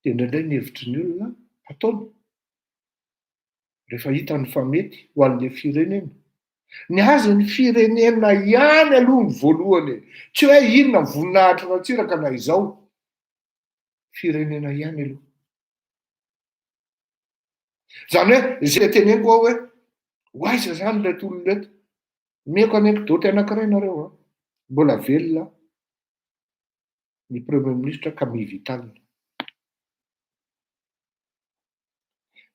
dia indraindray ny hevitry ny olona ataony. Rehefa hitany fa mety ho an'ilay firenena. Ny azy ny firenena ihany aloha ny voalohany, tsy hoe inona voninahitra ratsiraka na izao. Firenena ihany aloha. Zany hoe zay teneniko ao hoe hoaiza zany reto olona reto. Meko anekdoty anankiray nareo a. Mbola velona ny premier ministre Camille Vital.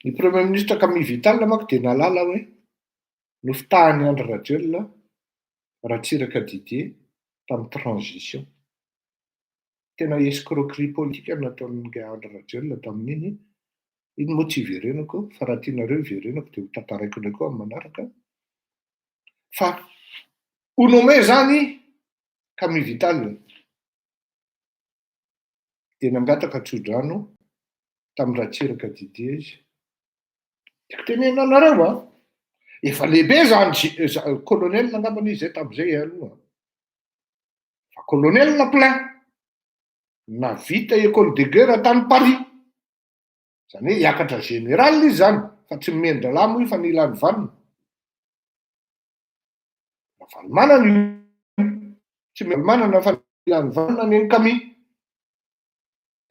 Ny premier ministre Camille Vital manko dia nalala hoe nofitahany Andry Rajoelina Ratsiraka Didier tamin'ny transition. Tena escroquerie politique nataon'ilay Andry Rajoelina tamin'iny. Iny moa tsy iverenako, fa raha tianareo iverenako dia ho tantaraiko ilay koa amin'ny manaraka. Fa ho nommé zany Camille Vital dia nangataka tso-drano tamin'ny Ratsiraka Didier izy. Tiako tenena anareo a, efa lehibe zany colonel angambany izy tamin'izay aloha. Fa colonel na plein na vita école de guerre tany Paris. Zany hoe hiakatra général izy zany, fa tsy mendra moa fa nilany vanina. Valmanana io, tsy valmanana fa nilany vanina ny Camille.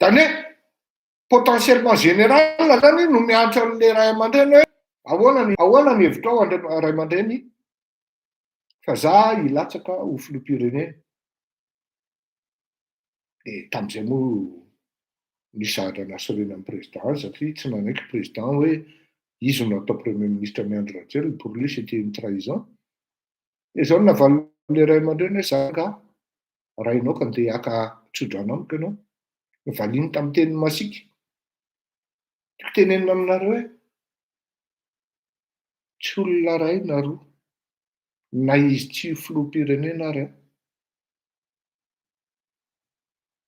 Zany hoe potentiellement général zany no miantso an'ilay ray aman-dreny hoe ahoana ny hevitra ao ray aman-dreny fa za hilatsaka ho filoham-pirenena. Dia tamin'izay moa nisahatra nasorena amin'ny président satria tsy nanaiky président hoe izy no atao premier ministre ny Andry Rajoelina, pour lui c'était une trahison. Dia zao navalin'ilay ray aman-dreny hoe zaka rainao ka andeha haka tso-drano amiko ianao. Valiny tamin'ny teny masika. Tiako tenenina aminareo hoe tsy olona ray na roa na izy tsy filoham-pirenena ary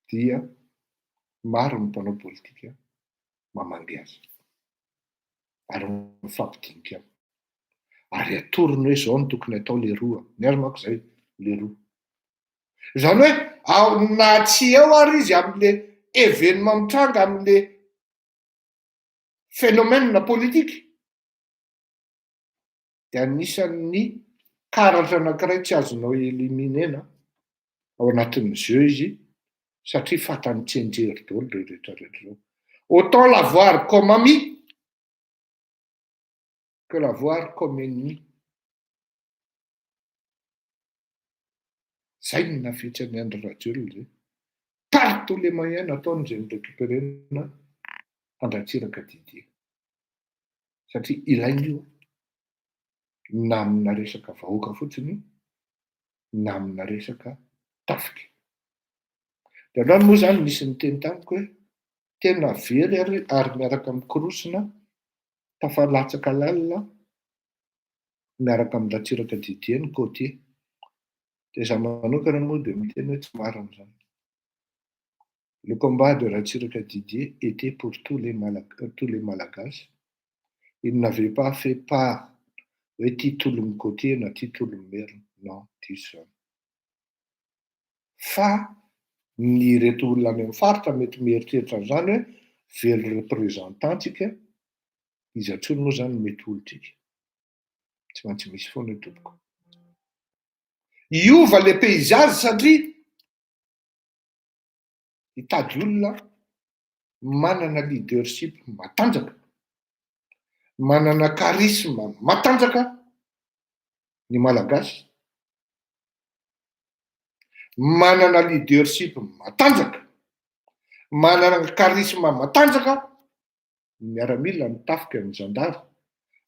dia maro ny mpanao politika mamangy azy ary mifampidinika ary atorony hoe zao no tokony atao le roa. Ny azy manko izay le roa. Zany hoe na tsy eo ary izy amin'le événement mitranga amin'le phénomène politique dia anisan'ny karatra anankiray tsy azonao eliminena ao anatin'ny jeu izy satria fatany tsenjery daholo rehetra zao. Autant l'avoir comme ami que l'avoir comme ennemi. Zay ny nafetsan'ny Andry Rajoelina zay. Par tous les moyens nataony zay nirécupérena Ratsiraka Didier. Satria ilainy io na amina resaka vahoaka fotsiny na amina resaka tafika. Dia androany moa zany nisy niteny tamiko hoe tena very ary miaraka mikorosina tafalatsaka lalina miaraka amin'ny Ratsiraka Didier ny côté. Dia za manokana moa dia miteny hoe tsy marina zany. Le combat de Ratsiraka Didier était pour tous les Malagasy. Il n'avait pas fait part hoe ty tolony côté na ty tolony merina. Non, diso zany. Fa ny reto olona any amin'ny faritra mety mieritreritra an'izany hoe very représentantsika, izy atsony moa zany mety olotsika. Tsy maintsy misy foana tompoko. Iova le paysage satria hitady olona manana leadership matanjaka, manana charisme matanjaka ny Malagasy, manana leadership matanjaka, manana charisme matanjaka ny miaramila, ny tafika, ny zandary.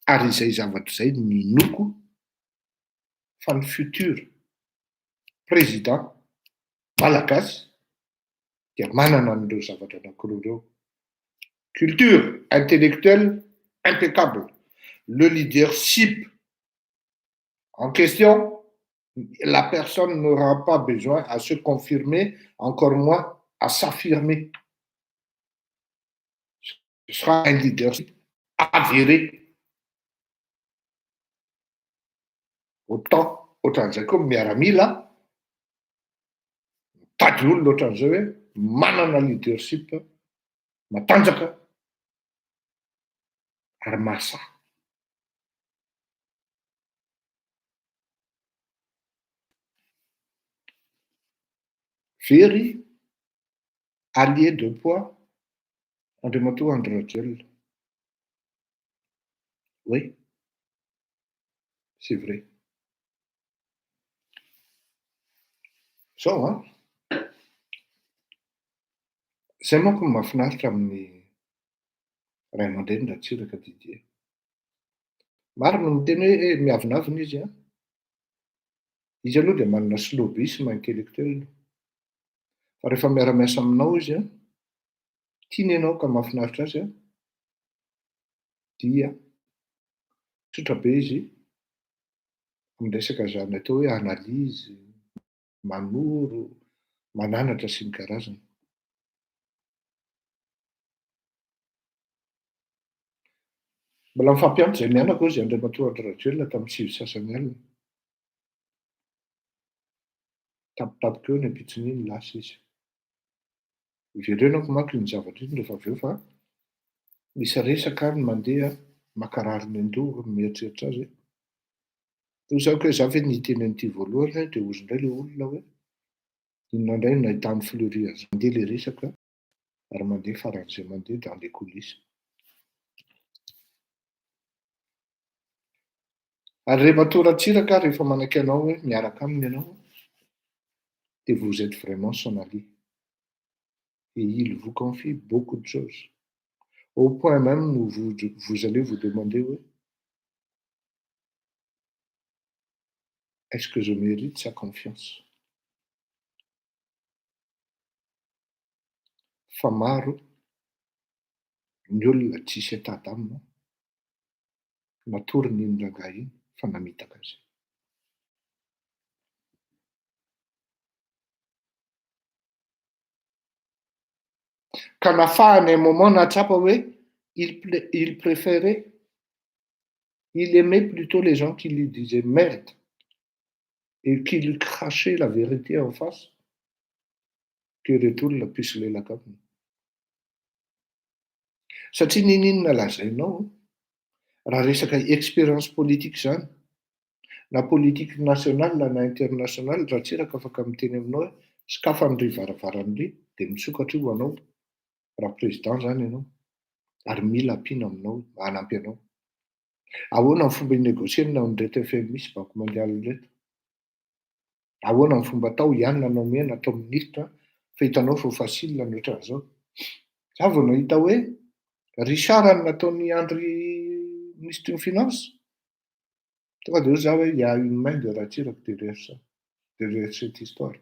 Ary izay zavatra izay ninoko fa ny futur président Malagasy dia manana an'ireo zavatra anankiroa ireo. Culture intellectuelle impeccable. Le leadership en question, la personne n'aura pas besoin à se confirmer, encore moins à s'affirmer. Ce sera un leadership avéré. Autant ohatran'izay koa miaramila tady olona ohatran'izay hoe manana leadership matanjaka ary mahasahy. Very allié de poids Andriamatoa Andry Rajoelina. Oui, c'est vrai. Zao zay manko ny mahafinaritra amin'ny ray aman-dreny Ratsiraka Didier. Maro no miteny hoe miavinavina izy izy aloha dia manana snobisme intellectuel, fa rehefa miara-miasa aminao izy tiany ianao ka mahafinaritra azy dia tsotra be izy amin'ny resaka zany atao hoe analyse, manoro, mananatra sy ny karazany. Mbola mifampiantso izay mianako izy Andriamatoa Andry Rajoelina tamin'ny sivy sasany alina. Tampotampoka eo ny ampitson'iny lasa izy. Iverenako manko ny zavatra iny rehefa avy eo fa misy resaka ny mandeha makarary ny andoha mieritreritra azy. Toy izao koa za ve niteny an'ity voalohany dia ozy indray ilay olona hoe inona indray no nahitany Fleury azy mandeha ilay resaka ary mandeha faran'izay mandeha dans les coulisses. Ary Andriamatoa Ratsiraka rehefa manaiky anao hoe miaraka aminy ianao et vous êtes vraiment son allié. Et il vous confie beaucoup de choses. Au point même où vous allez vous demander, oui, est-ce que je mérite sa confiance? Fa maro ny olona tsisy atady amina natory n'iny rangahy iny fa namitaka azy. Ka nafahany un moment nahatsapa hoe il préférait, il aimait plutôt les gens qui lui disaient merde et qui lui crachaient la vérité en face que ireto olona pisy lelaka aminy. Satria ninona lazainao raha resaka expérience politique zany, na politique nationale na internationale, Ratsiraka afaka miteny aminao hoe sokafany ry varavaran'ny ry dia misokatra io anao raha président zany ianao ary mila ampiana aminao, hanampy anao. Ahoana ny fomba inégosiana amin'ireto FMI sy Banque mondiale ireto? Ahoana ny fomba atao ianona anao mena atao ministre fa hitanao fa facile ny ohatran'izao. Za vao nahita hoe Richard nataony Andry ministre ny finance. Tonga dia za hoe il y a une main de Ratsiraka derrière ça, derrière cette histoire.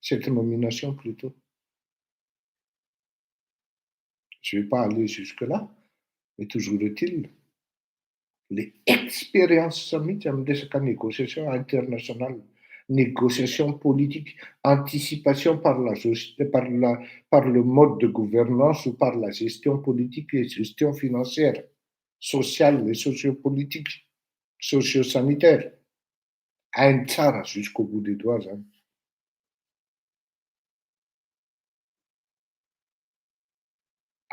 Cette nomination plutôt. Je ne vais pas aller jusque-là, mais toujours est-il, les expériences mihitsy amin'ny resaka négociation internationale, négociation politique, anticipation par le mode de gouvernance ou par la gestion politique et gestion financière, sociale et sociopolitique, socio-sanitaire. Hainy tsara jusqu'au bout des doigts zany.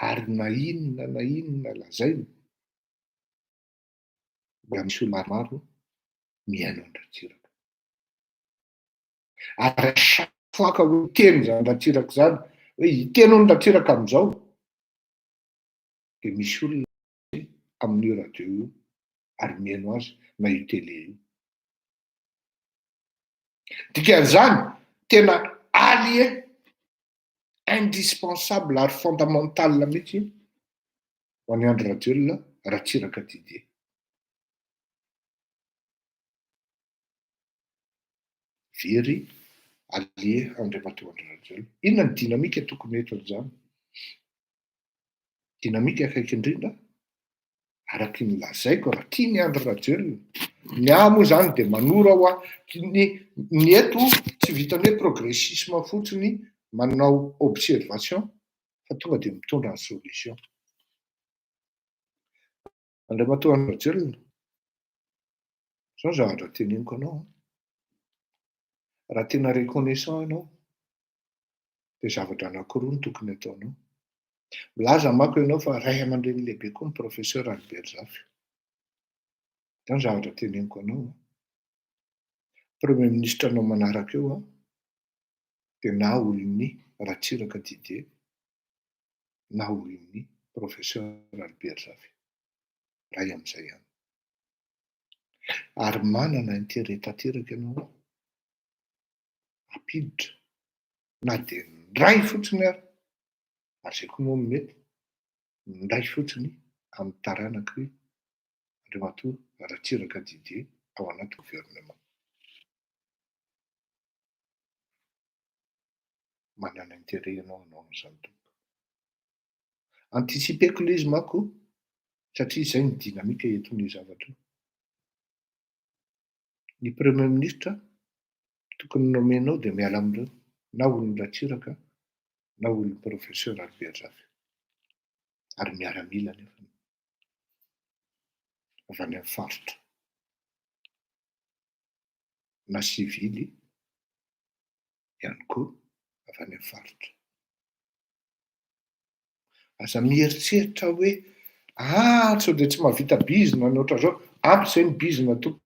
Ary na inona lazaina mbola misy olona maromaro mihaino ny Ratsiraka. Ary chaque fois ka hoe hiteny zany Ratsiraka zany hoe hiteny ny Ratsiraka amin'izao dia misy olona amin'io radio io ary mihaino azy na io télé io. Dikan'izany tena allié indispensable ary fondamental mihitsy ho an'ny Andry Rajoelina Ratsiraka Didier. Very allié Andriamatoa Andry Rajoelina. Inona ny dinamika tokony eto an'izany? Dinamika akaiky indrindra araky ny lazaiko raha tia ny Andry Rajoelina. Ny ahy moa zany dia manora ho ny eto tsy vitany hoe progressisme fotsiny manao observation fa tonga dia mitondra ny solution. Andriamatoa Andry Rajoelina Zao zavatra teneniko anao. Raha tena reconnaissant ianao, dia zavatra anankiroa no tokony ataonao. Milaza manko ianao fa ray aman-dreny lehibe koa ny professeur Albert Zafy. Zao ny zavatra teneniko anao. Premier ministre anao manaraka eo dia na olon'ny Ratsiraka Didier na olon'ny professeur Albert Zafy. Ray amin'izay ihany. Ary manana intérêt tanteraka ianao hampiditra na dia ndray fotsiny ary zay koa moa mety ndray fotsiny amin'ny taranaka Andriamatoa Ratsiraka Didier ao anaty gouvernement. Manana intérêt ianao an'izany tompoko. Anticipeko ilay izy manko satria izay ny dinamika eton'io zavatra. Ny premier ministre tokony nomenao dia miala amin'ireo na olon'ny Ratsiraka na olon'ny professeur Albert Zafy. Ary miaramila nefa avy any amin'ny faritra na sivily ihany koa avy any amin'ny faritra. Aza mieritseritra hoe sao dia tsy mahavita bizina ny ohatran'izao, ampy izay ny bizina tompoko.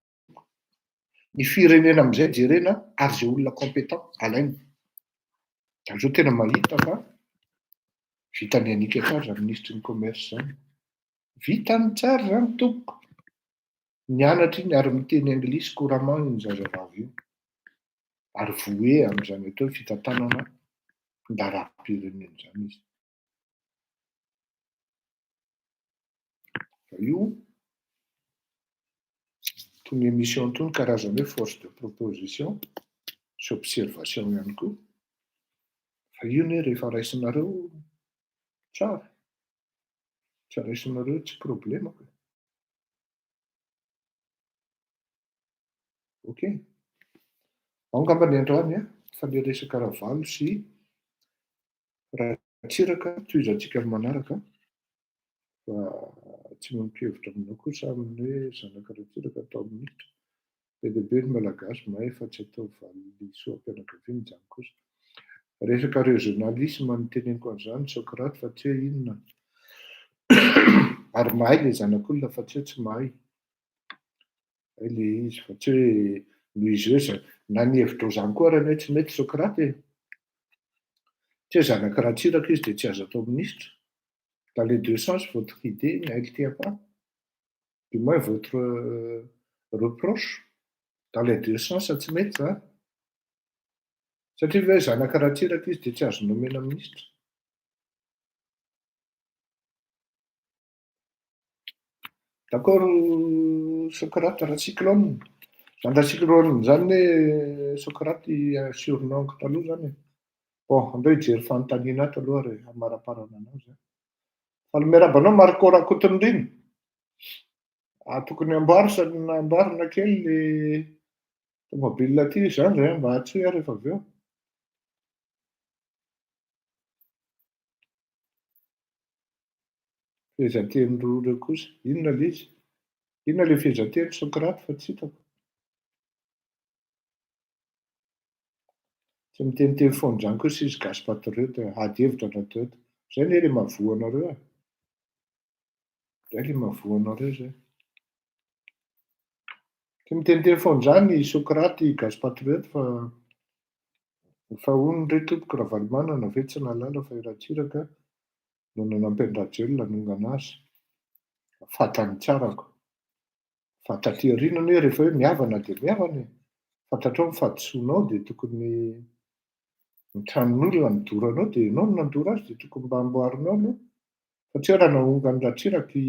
Ny firenena amin'izay jerena ary izay olona compétent alaina. Izao tena mahita fa vitany anika tsara ministry ny commerce izany. Vitany tsara izany tompoko. Nianatra iny ary miteny anglisy couramment iny zazavavy io. Ary voué amin'izany atao fitantanana ndaram-pirenena izany izy. Fa io tony émission tony karazana hoe force de proposition sy observation ihany koa. Fa io ny rehefa raisinareo tsara. Tsy raisinareo tsy problema. Ok. Angamba ny androany fa le resaka Ravalo sy Ratsiraka tohizantsika manaraka fa tsy mampievitra aminao kosa amin'ny hoe zanaka Ratsiraka atao ministra. Be dia be ny malagasy mahay fa tsy atao valim-pianakaviana izany kosa. Resaka régionalisme no teneniko an'izany Socrate fa tsy hoe inona. Ary mahay ilay zanak'olona fa tsy hoe tsy mahay. Ilay izy fa tsy hoe noho izy hoe na ny hevitra izany koa raha hoe tsy mety Socrate. Tsy hoe zanaka Ratsiraka izy dia tsy azo atao ministre. Dans les deux sens, votre idée, elle ne tient pas. Du moins, votre reproche, dans les deux sens, tsy mety izany. Satria hoe zanaka Ratsiraka izy dia tsy azo nomena ministre. D'accord, Socrate, Racyclone. Zany Racyclone zany hoe Socrate surnom-ko taloha zany. Bon, andao hijery fanontaniana ato aloha ary amaraparana anazy. Fa ny miarabanao Marco Rakotondriny. Tokony amboarina kely le tomobile aty izany izay mba hatsoy rehefa avy eo. Fehezanteny roa ireo kosa. Inona ilay izy? Inona ilay fehezanteny Socrate fa tsy hitako. Tsy miteniteny foana izany kosa izy gasy patriote ady hevitra anateo. Izay ny ilay mahavoa anareo. Izay ilay mahavoa anareo izay. Tsy miteniteny foana izany Socrate gasy patriote fa hono re tompoko Ravalomanana ve tsy nalala fa Ratsiraka no nanampy an-Rajoelina nongana azy. Fantany tsarako. Fa taty aoriana hoe rehefa hoe mihavana dia mihavana. Fantatrao mifadisoanao dia tokony mitranon'olona nidoranao dia ianao no nandora azy dia tokony mba amboarinao aloha. Fa tsy hoe raha nahongany Ratsiraka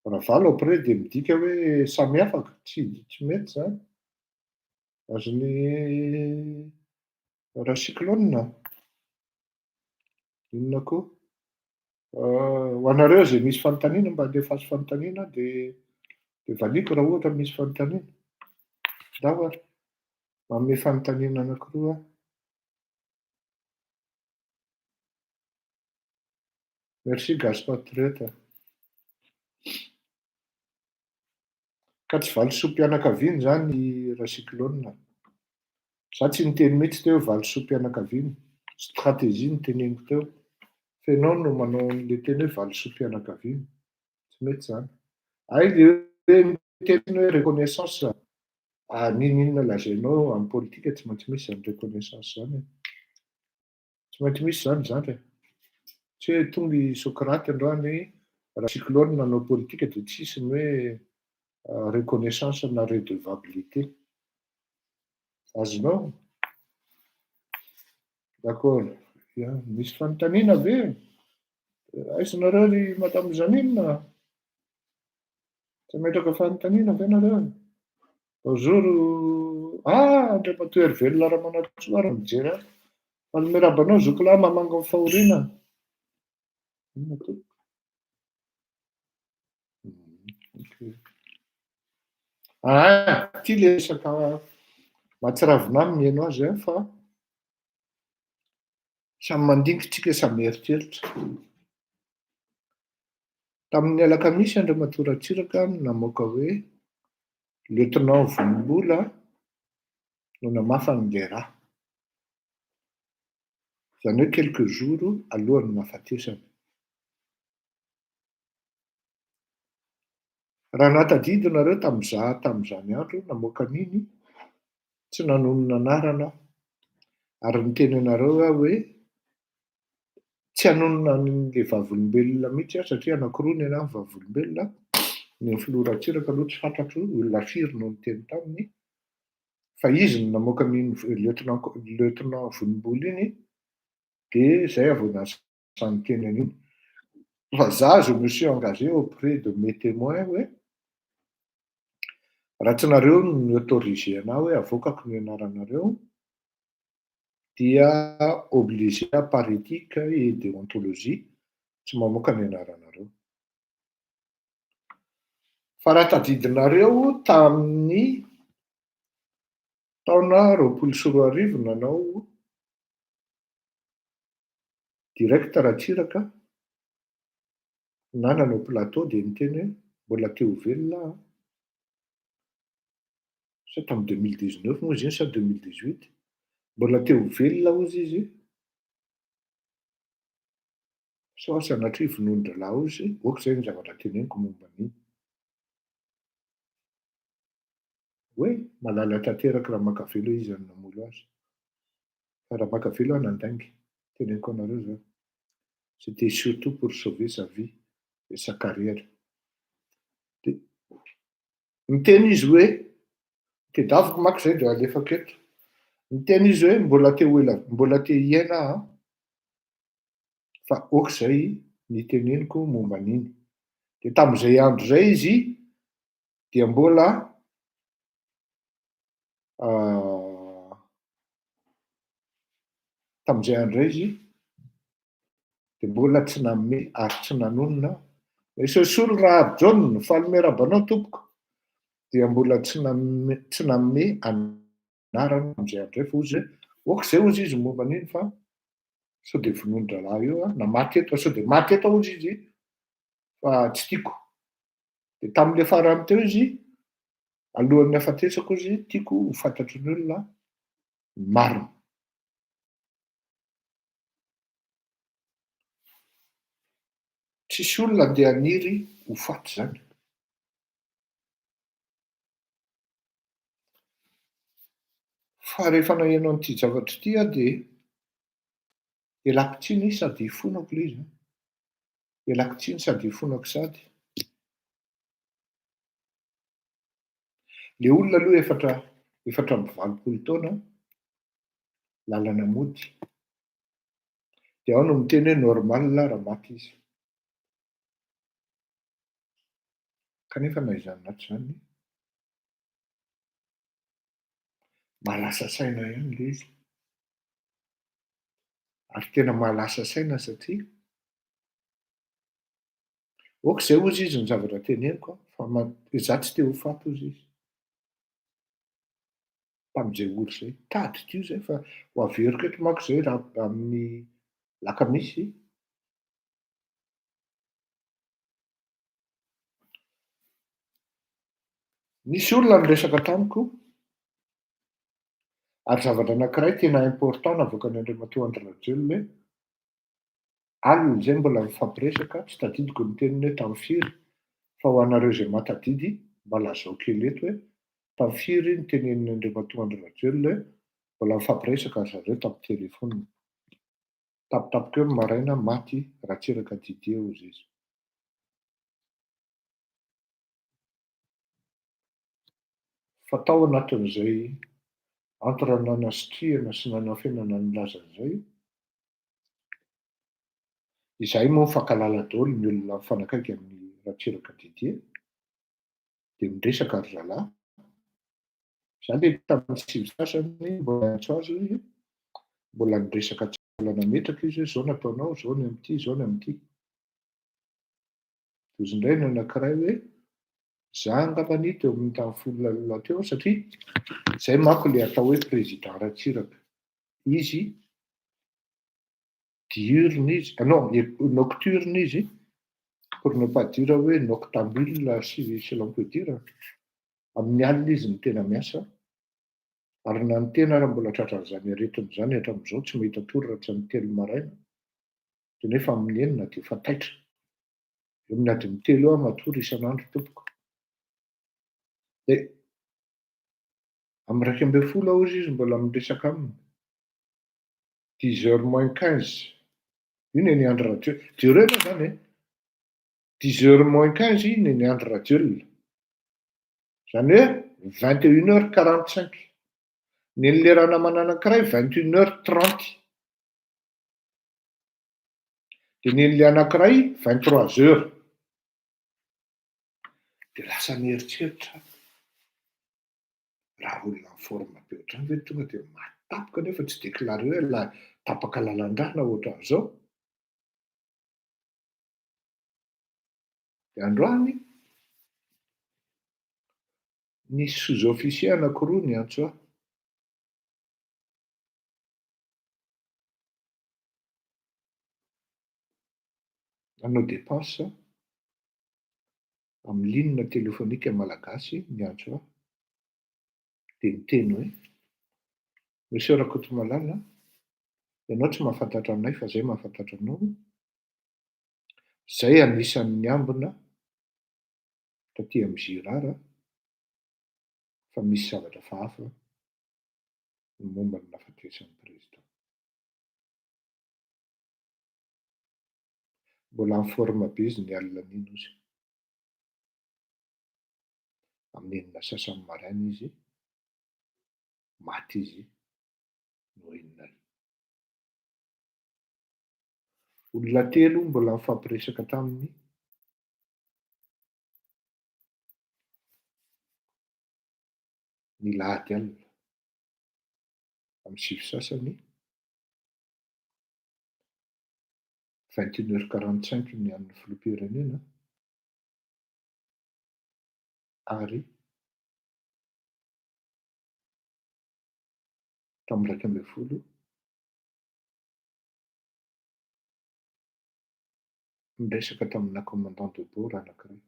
Ravalo après dia midika hoe samy afaka. Tsy mety izany. Azony Racyclone. Inona koa? Ho anareo izay misy fanontaniana mba alefaso fanontaniana dia valiko raha ohatra misy fanontaniana. Dao ary manome fanontaniana anankiroa. Merci gasy patriote. Ka tsy valisoa-mpianakaviany zany raha cyclone. Za tsy niteny mihitsy teo valisoa-mpianakaviany. Stratégie noteneniko teo. Fa ianao no manao an'le teny hoe valisoa-mpianakaviany. Tsy mety zany. Ay le hoe miteny hoe reconnaissance n'inona lazainao amin'ny politika tsy maintsy misy zany reconnaissance zany. Tsy maintsy misy zany zany. Tsy hoe tonga i Socrate androany raha cyclone nanao politika dia tsisy ny hoe reconnaissance na redevabilité. Azonao? D'accord. Misy fanontaniana ve? Aisanareo ry Madame Janine? Tsy metraka fanontaniana ve nareo? Bonjour. Andriamatoa Hervelona Ramanantsoa ary mijery azy. Manome zokilahy mamanga amin'ny fahoriana. Ty le resaka mahatsiravina aminy ianao azy fa samy mandingitsika samy eritreritra. Tamin'ny alakamisy Andriamatoa Ratsiraka namoaka hoe lieutenant Vonimbola no namafa an'ilay rà. Izany hoe quelques jours alohan'ny nahafatesana. Raha natadidy nareo tamin'izany andro namoaka an'iny, tsy nanono nanarana ary niteny anareo aho hoe tsy hanonona an'ilay vavolombelona mihitsy aho satria anankiroa ny anahy ny vavolombelona. Ny filoha Ratsiraka aloha tsy fantatro, olona firy no niteny taminy. Fa izy no namoaka an'iny lieutenant Vonimbola iny dia izay avy nasany teny an'iny. Fa za je me suis engagé auprès de mes témoins hoe raha tsy nareo no autorisé anahy hoe avoakako ny anaranareo dia obligé par éthique et déontologie tsy mamoaka ny anaranareo. Fa raha tadidinareo tamin'ny taona 2021 nanao direct Ratsiraka na nanao plateau dia niteny hoe mbola teo velona aho. Sa tamin'ny 2019 moa izy iny sa 2018. Mbola teo velona hozy izy. Sao sanatria vonondrolahy hozy, oka izay ny zavatra teneniko momba an'iny. Hoe malala tanteraka raha makavelo izy any namono azy. Fa raha makavelo aho nandainga, teneniko anareo zany. C'était surtout pour sauver sa vie et sa carrière. Niteny izy hoe tedaviko maka izay dia alefako eto. Niteny izy hoe mbola te hiaina aho, fa oka izay niteneniko momba an'iny. Dia tamin'izay andro izay izy dia mbola tamin'izay andro izay izy dia mbola tsy nanome ary tsy nanonona. Sosolo raha John faly rabanao tompoko dia mbola tsy nanome anarana amin'izay andro izay fa ozy hoe oka izay ozy izy momba an'iny fa sao dia vonondralahy io na maty eto sao dia maty eto ozy izy fa tsy tiako. Dia tamin'ilay farany teo izy alohan'ny hafatesako izy tiako ho fantatry ny olona marina. Tsisy olona andeha haniry ho faty zany. Fa rehefa nahenao an'ity zavatra ity aho dia ialako tsiny sady hifonako ilay izy. Ialako tsiny sady hifonako sady. Ilay olona aloha efatra amby 20 taona lalana mody. Dia ao no miteny hoe normal raha maty izy. Kanefa naizany nato izany mahalasa saina ihany ilay izy. Ary tena mahalasa saina satria oka izay ozy izy ny zavatra teneniko fa izaho tsy te ho faty ozy izy. Tamin'izay olo izay tady tio izay fa ho averiko eto manko izay raha amin'ny lakamisy. Nisy olona niresaka tamiko ary zavatra anankiray tena important navoaka ny Andriamatoa Andry Rajoelina hoe alina izay mbola mifampiresaka tsy tadidiko ny teniny hoe tamin'ny firy fa ho anareo izay matadidy mba lazao kely eto hoe tamin'ny firy ny tenenin'ny Andriamatoa Andry Rajoelina hoe mbola mifampiresaka ry zareo tamin'ny telefonina. Tapitapika eo maraina maty Ratsiraka Didier hozy izy. Fa tao anatin'izay antoranana sitrihana sy nanafenana ny laza izay, izahay moa mifankalala daholo ny olona mifanakaiky amin'ny Ratsiraka Didier dia miresaka ry zalahy. Izaho dia tamin'ny sivy sasany mbola antso azy hoe mbola niresaka tsara nametraka izy hoe zao nataonao, zao ny amin'ity, zao ny amin'ity. Ozy indray ny anankiray hoe izaho angambany teo amin'ny tamin'ny folo lalina teo satria izay manko ilay atao hoe président Ratsiraka. Izy diurne izy, non, nocturne izy, pour ne pas dire hoe noctambule si l'on peut dire. Amin'ny alina izy ny tena miasa ary na ny tena raha mbola tratran'izany aretin'izany hatramin'izao tsy mahita tory raha tsy ny telo maraina dia nefa amin'ny enina dia efa taitra. Eo amin'ny adiny telo eo aho matory isan'andro tompoko. Dia amin'ny 12 aho izy mbola miresaka aminy. 10h moins 15. Io ny Andry Rajoelina. Jereo moa zany 10h moins 15 io ny Andry Rajoelina. Zany hoe 21h45. Ny lera namana anankiray 21h30. Dia ny le anankiray 23h. Dia lasa nieritseritra raha olona ny forme be ohatrany ve tonga dia matapika nefa tsy déclaré hoe la tapaka lalan-drano ohatran'izao. Dia androany nisy sous-officier anankiroa niantso aho. Nanao dépense amin'ny ligne téléphonique malagasy niantso aho. Dia niteny hoe Monsieur Rakotomalala, ianao tsy mahafantatra anay fa izay mahafantatra anao. Izay anisan'ny ambina taty amin'ny Girard fa misy zavatra hafa ny momba ny nahafatresan'ny président. Mbola amin'ny forme be izy ny alina an'iny izy. Amin'ny enina sasany maraina izy maty izy no enina. Olona telo mbola mifampiresaka taminy ny lahady alina. Amin'ny sivy sasany 21h45 ny an'ny filoham-pirenena ary tamin'ny 12 miresaka tamina commandant de bord anankiray.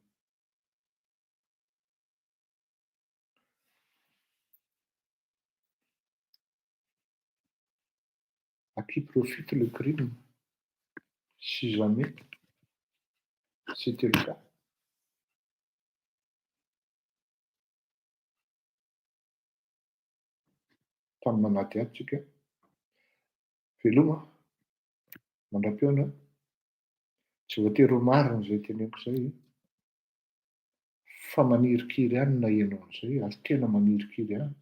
À qui profite le crime si jamais c'était le cas? Tamin'ny manaty ato tsika. Veloma, mandram-peona, tsy voatery ho marina izay teneniko izay. Fa manirikiry ihany na ianao an'izay, ary tena manirikiry ihany.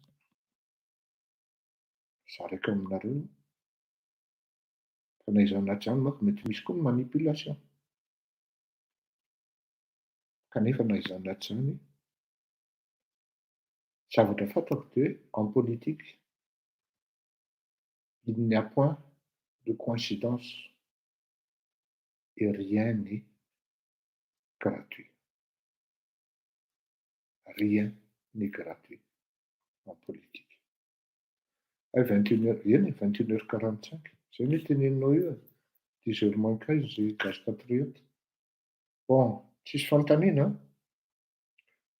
Zaraka aminareo. Fa na iza anaty izany manko mety misy koa ny manipulation. Kanefa na iza anaty izany, zavatra fantako dia en politique, il n'y a point de coïncidence et rien n'est gratuit. Rien n'est gratuit en politique. 21h45. Zay ny teneninao io. 10h moins 15 gaz patriote. Bon, tsisy fanontaniana.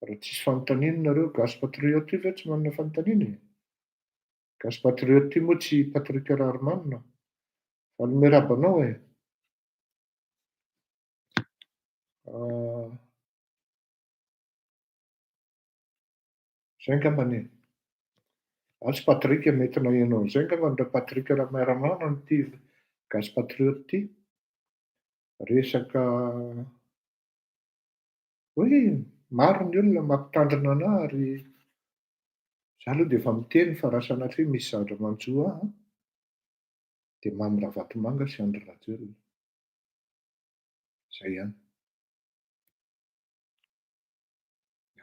Raha tsisy fanontaniana nareo, gasy patriote io ve tsy manana fanontaniana e? Gasy patriote io moa tsy Patrick Raromanina. Fa ny merabanao e. Zay angambany e. Tsy Patrick mety nahenao zay angambany raha Patrick Raromanina no ty gasy patriote ty. Resaka hoe maro ny olona mampitandrina anahy ary izaho aloha dia efa miteny fa raha sanatria misy zavatra manjoa ahy dia mamy Ravatomanga sy Andry Rajoelina. Izay ihany.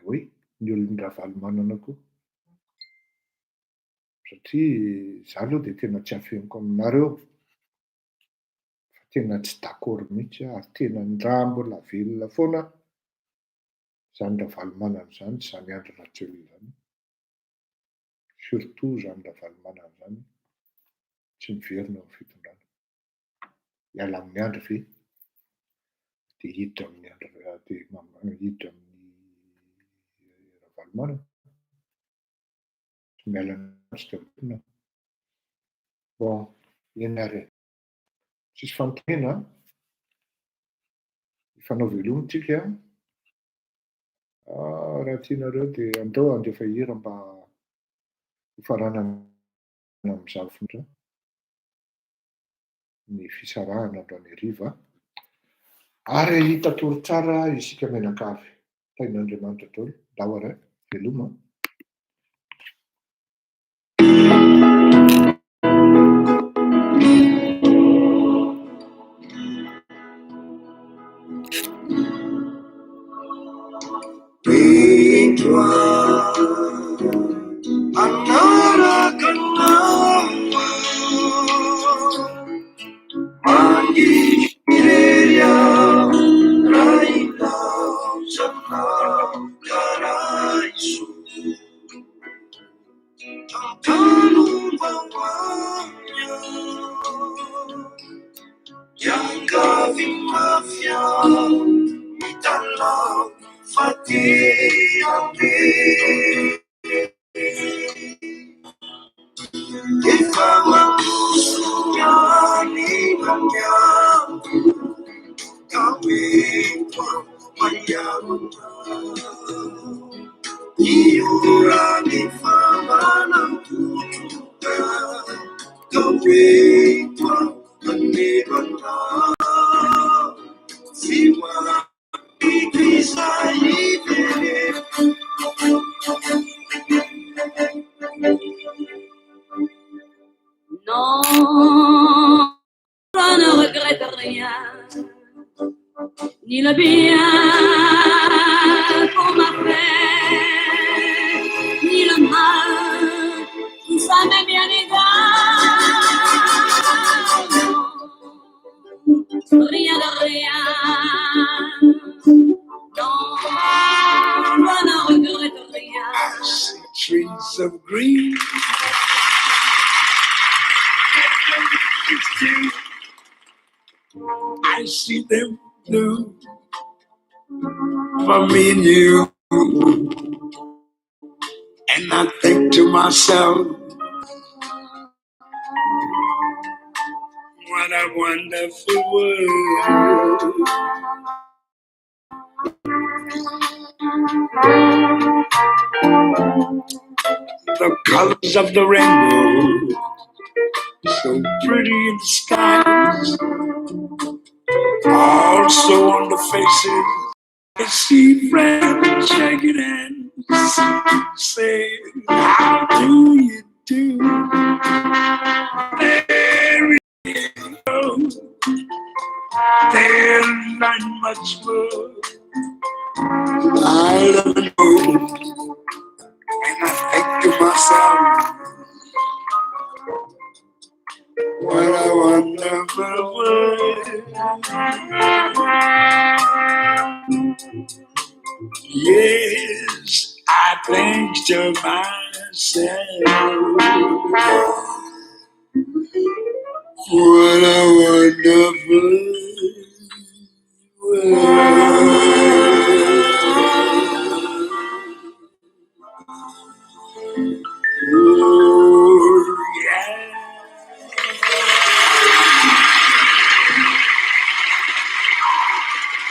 Hoe ny olon'ny Ravalomanana koa. Satria izaho aloha dia tena tsy hafeniko aminareo. Fa tena tsy d'accord mihitsy aho ary tena raha mbola velona foana izany Ravalomanana izany sy izany Andry Rajoelina izany. Surtout izany Ravalomanana izany tsy miverina amin'ny fitondrana. Hiala amin'ny Andry ve dia hiditra amin'ny Andry dia hiditra amin'ny Ravalomanana. Tsy miala tsy dia mitona. Bon, eny ary tsisy fanontaniana hifanao velomitsika. Raha tianareo dia andao andefa hira mba hifaranana amin'ny zavatra ny fisarahana andro any hariva ary hita toro tsara isika menakavy. Tain'Andriamanitra daholo, dahoray, veloma. Non, je ne regrette rien, ni le bien qu'on m'a fait, ni le mal, tout ça m'est bien égal. Non, rien de rien, non, je ne regrette rien. I see trees of green. I see them blue for me and you. And I think to myself, what a wonderful world. The colors of the rainbow, so pretty in the skies, also on the faces. I see friends shaking hands, saying, how do you do? There you go. There's not much more I love you. And I think to myself, what a wonderful world. Yes, I think to myself, what a wonderful world.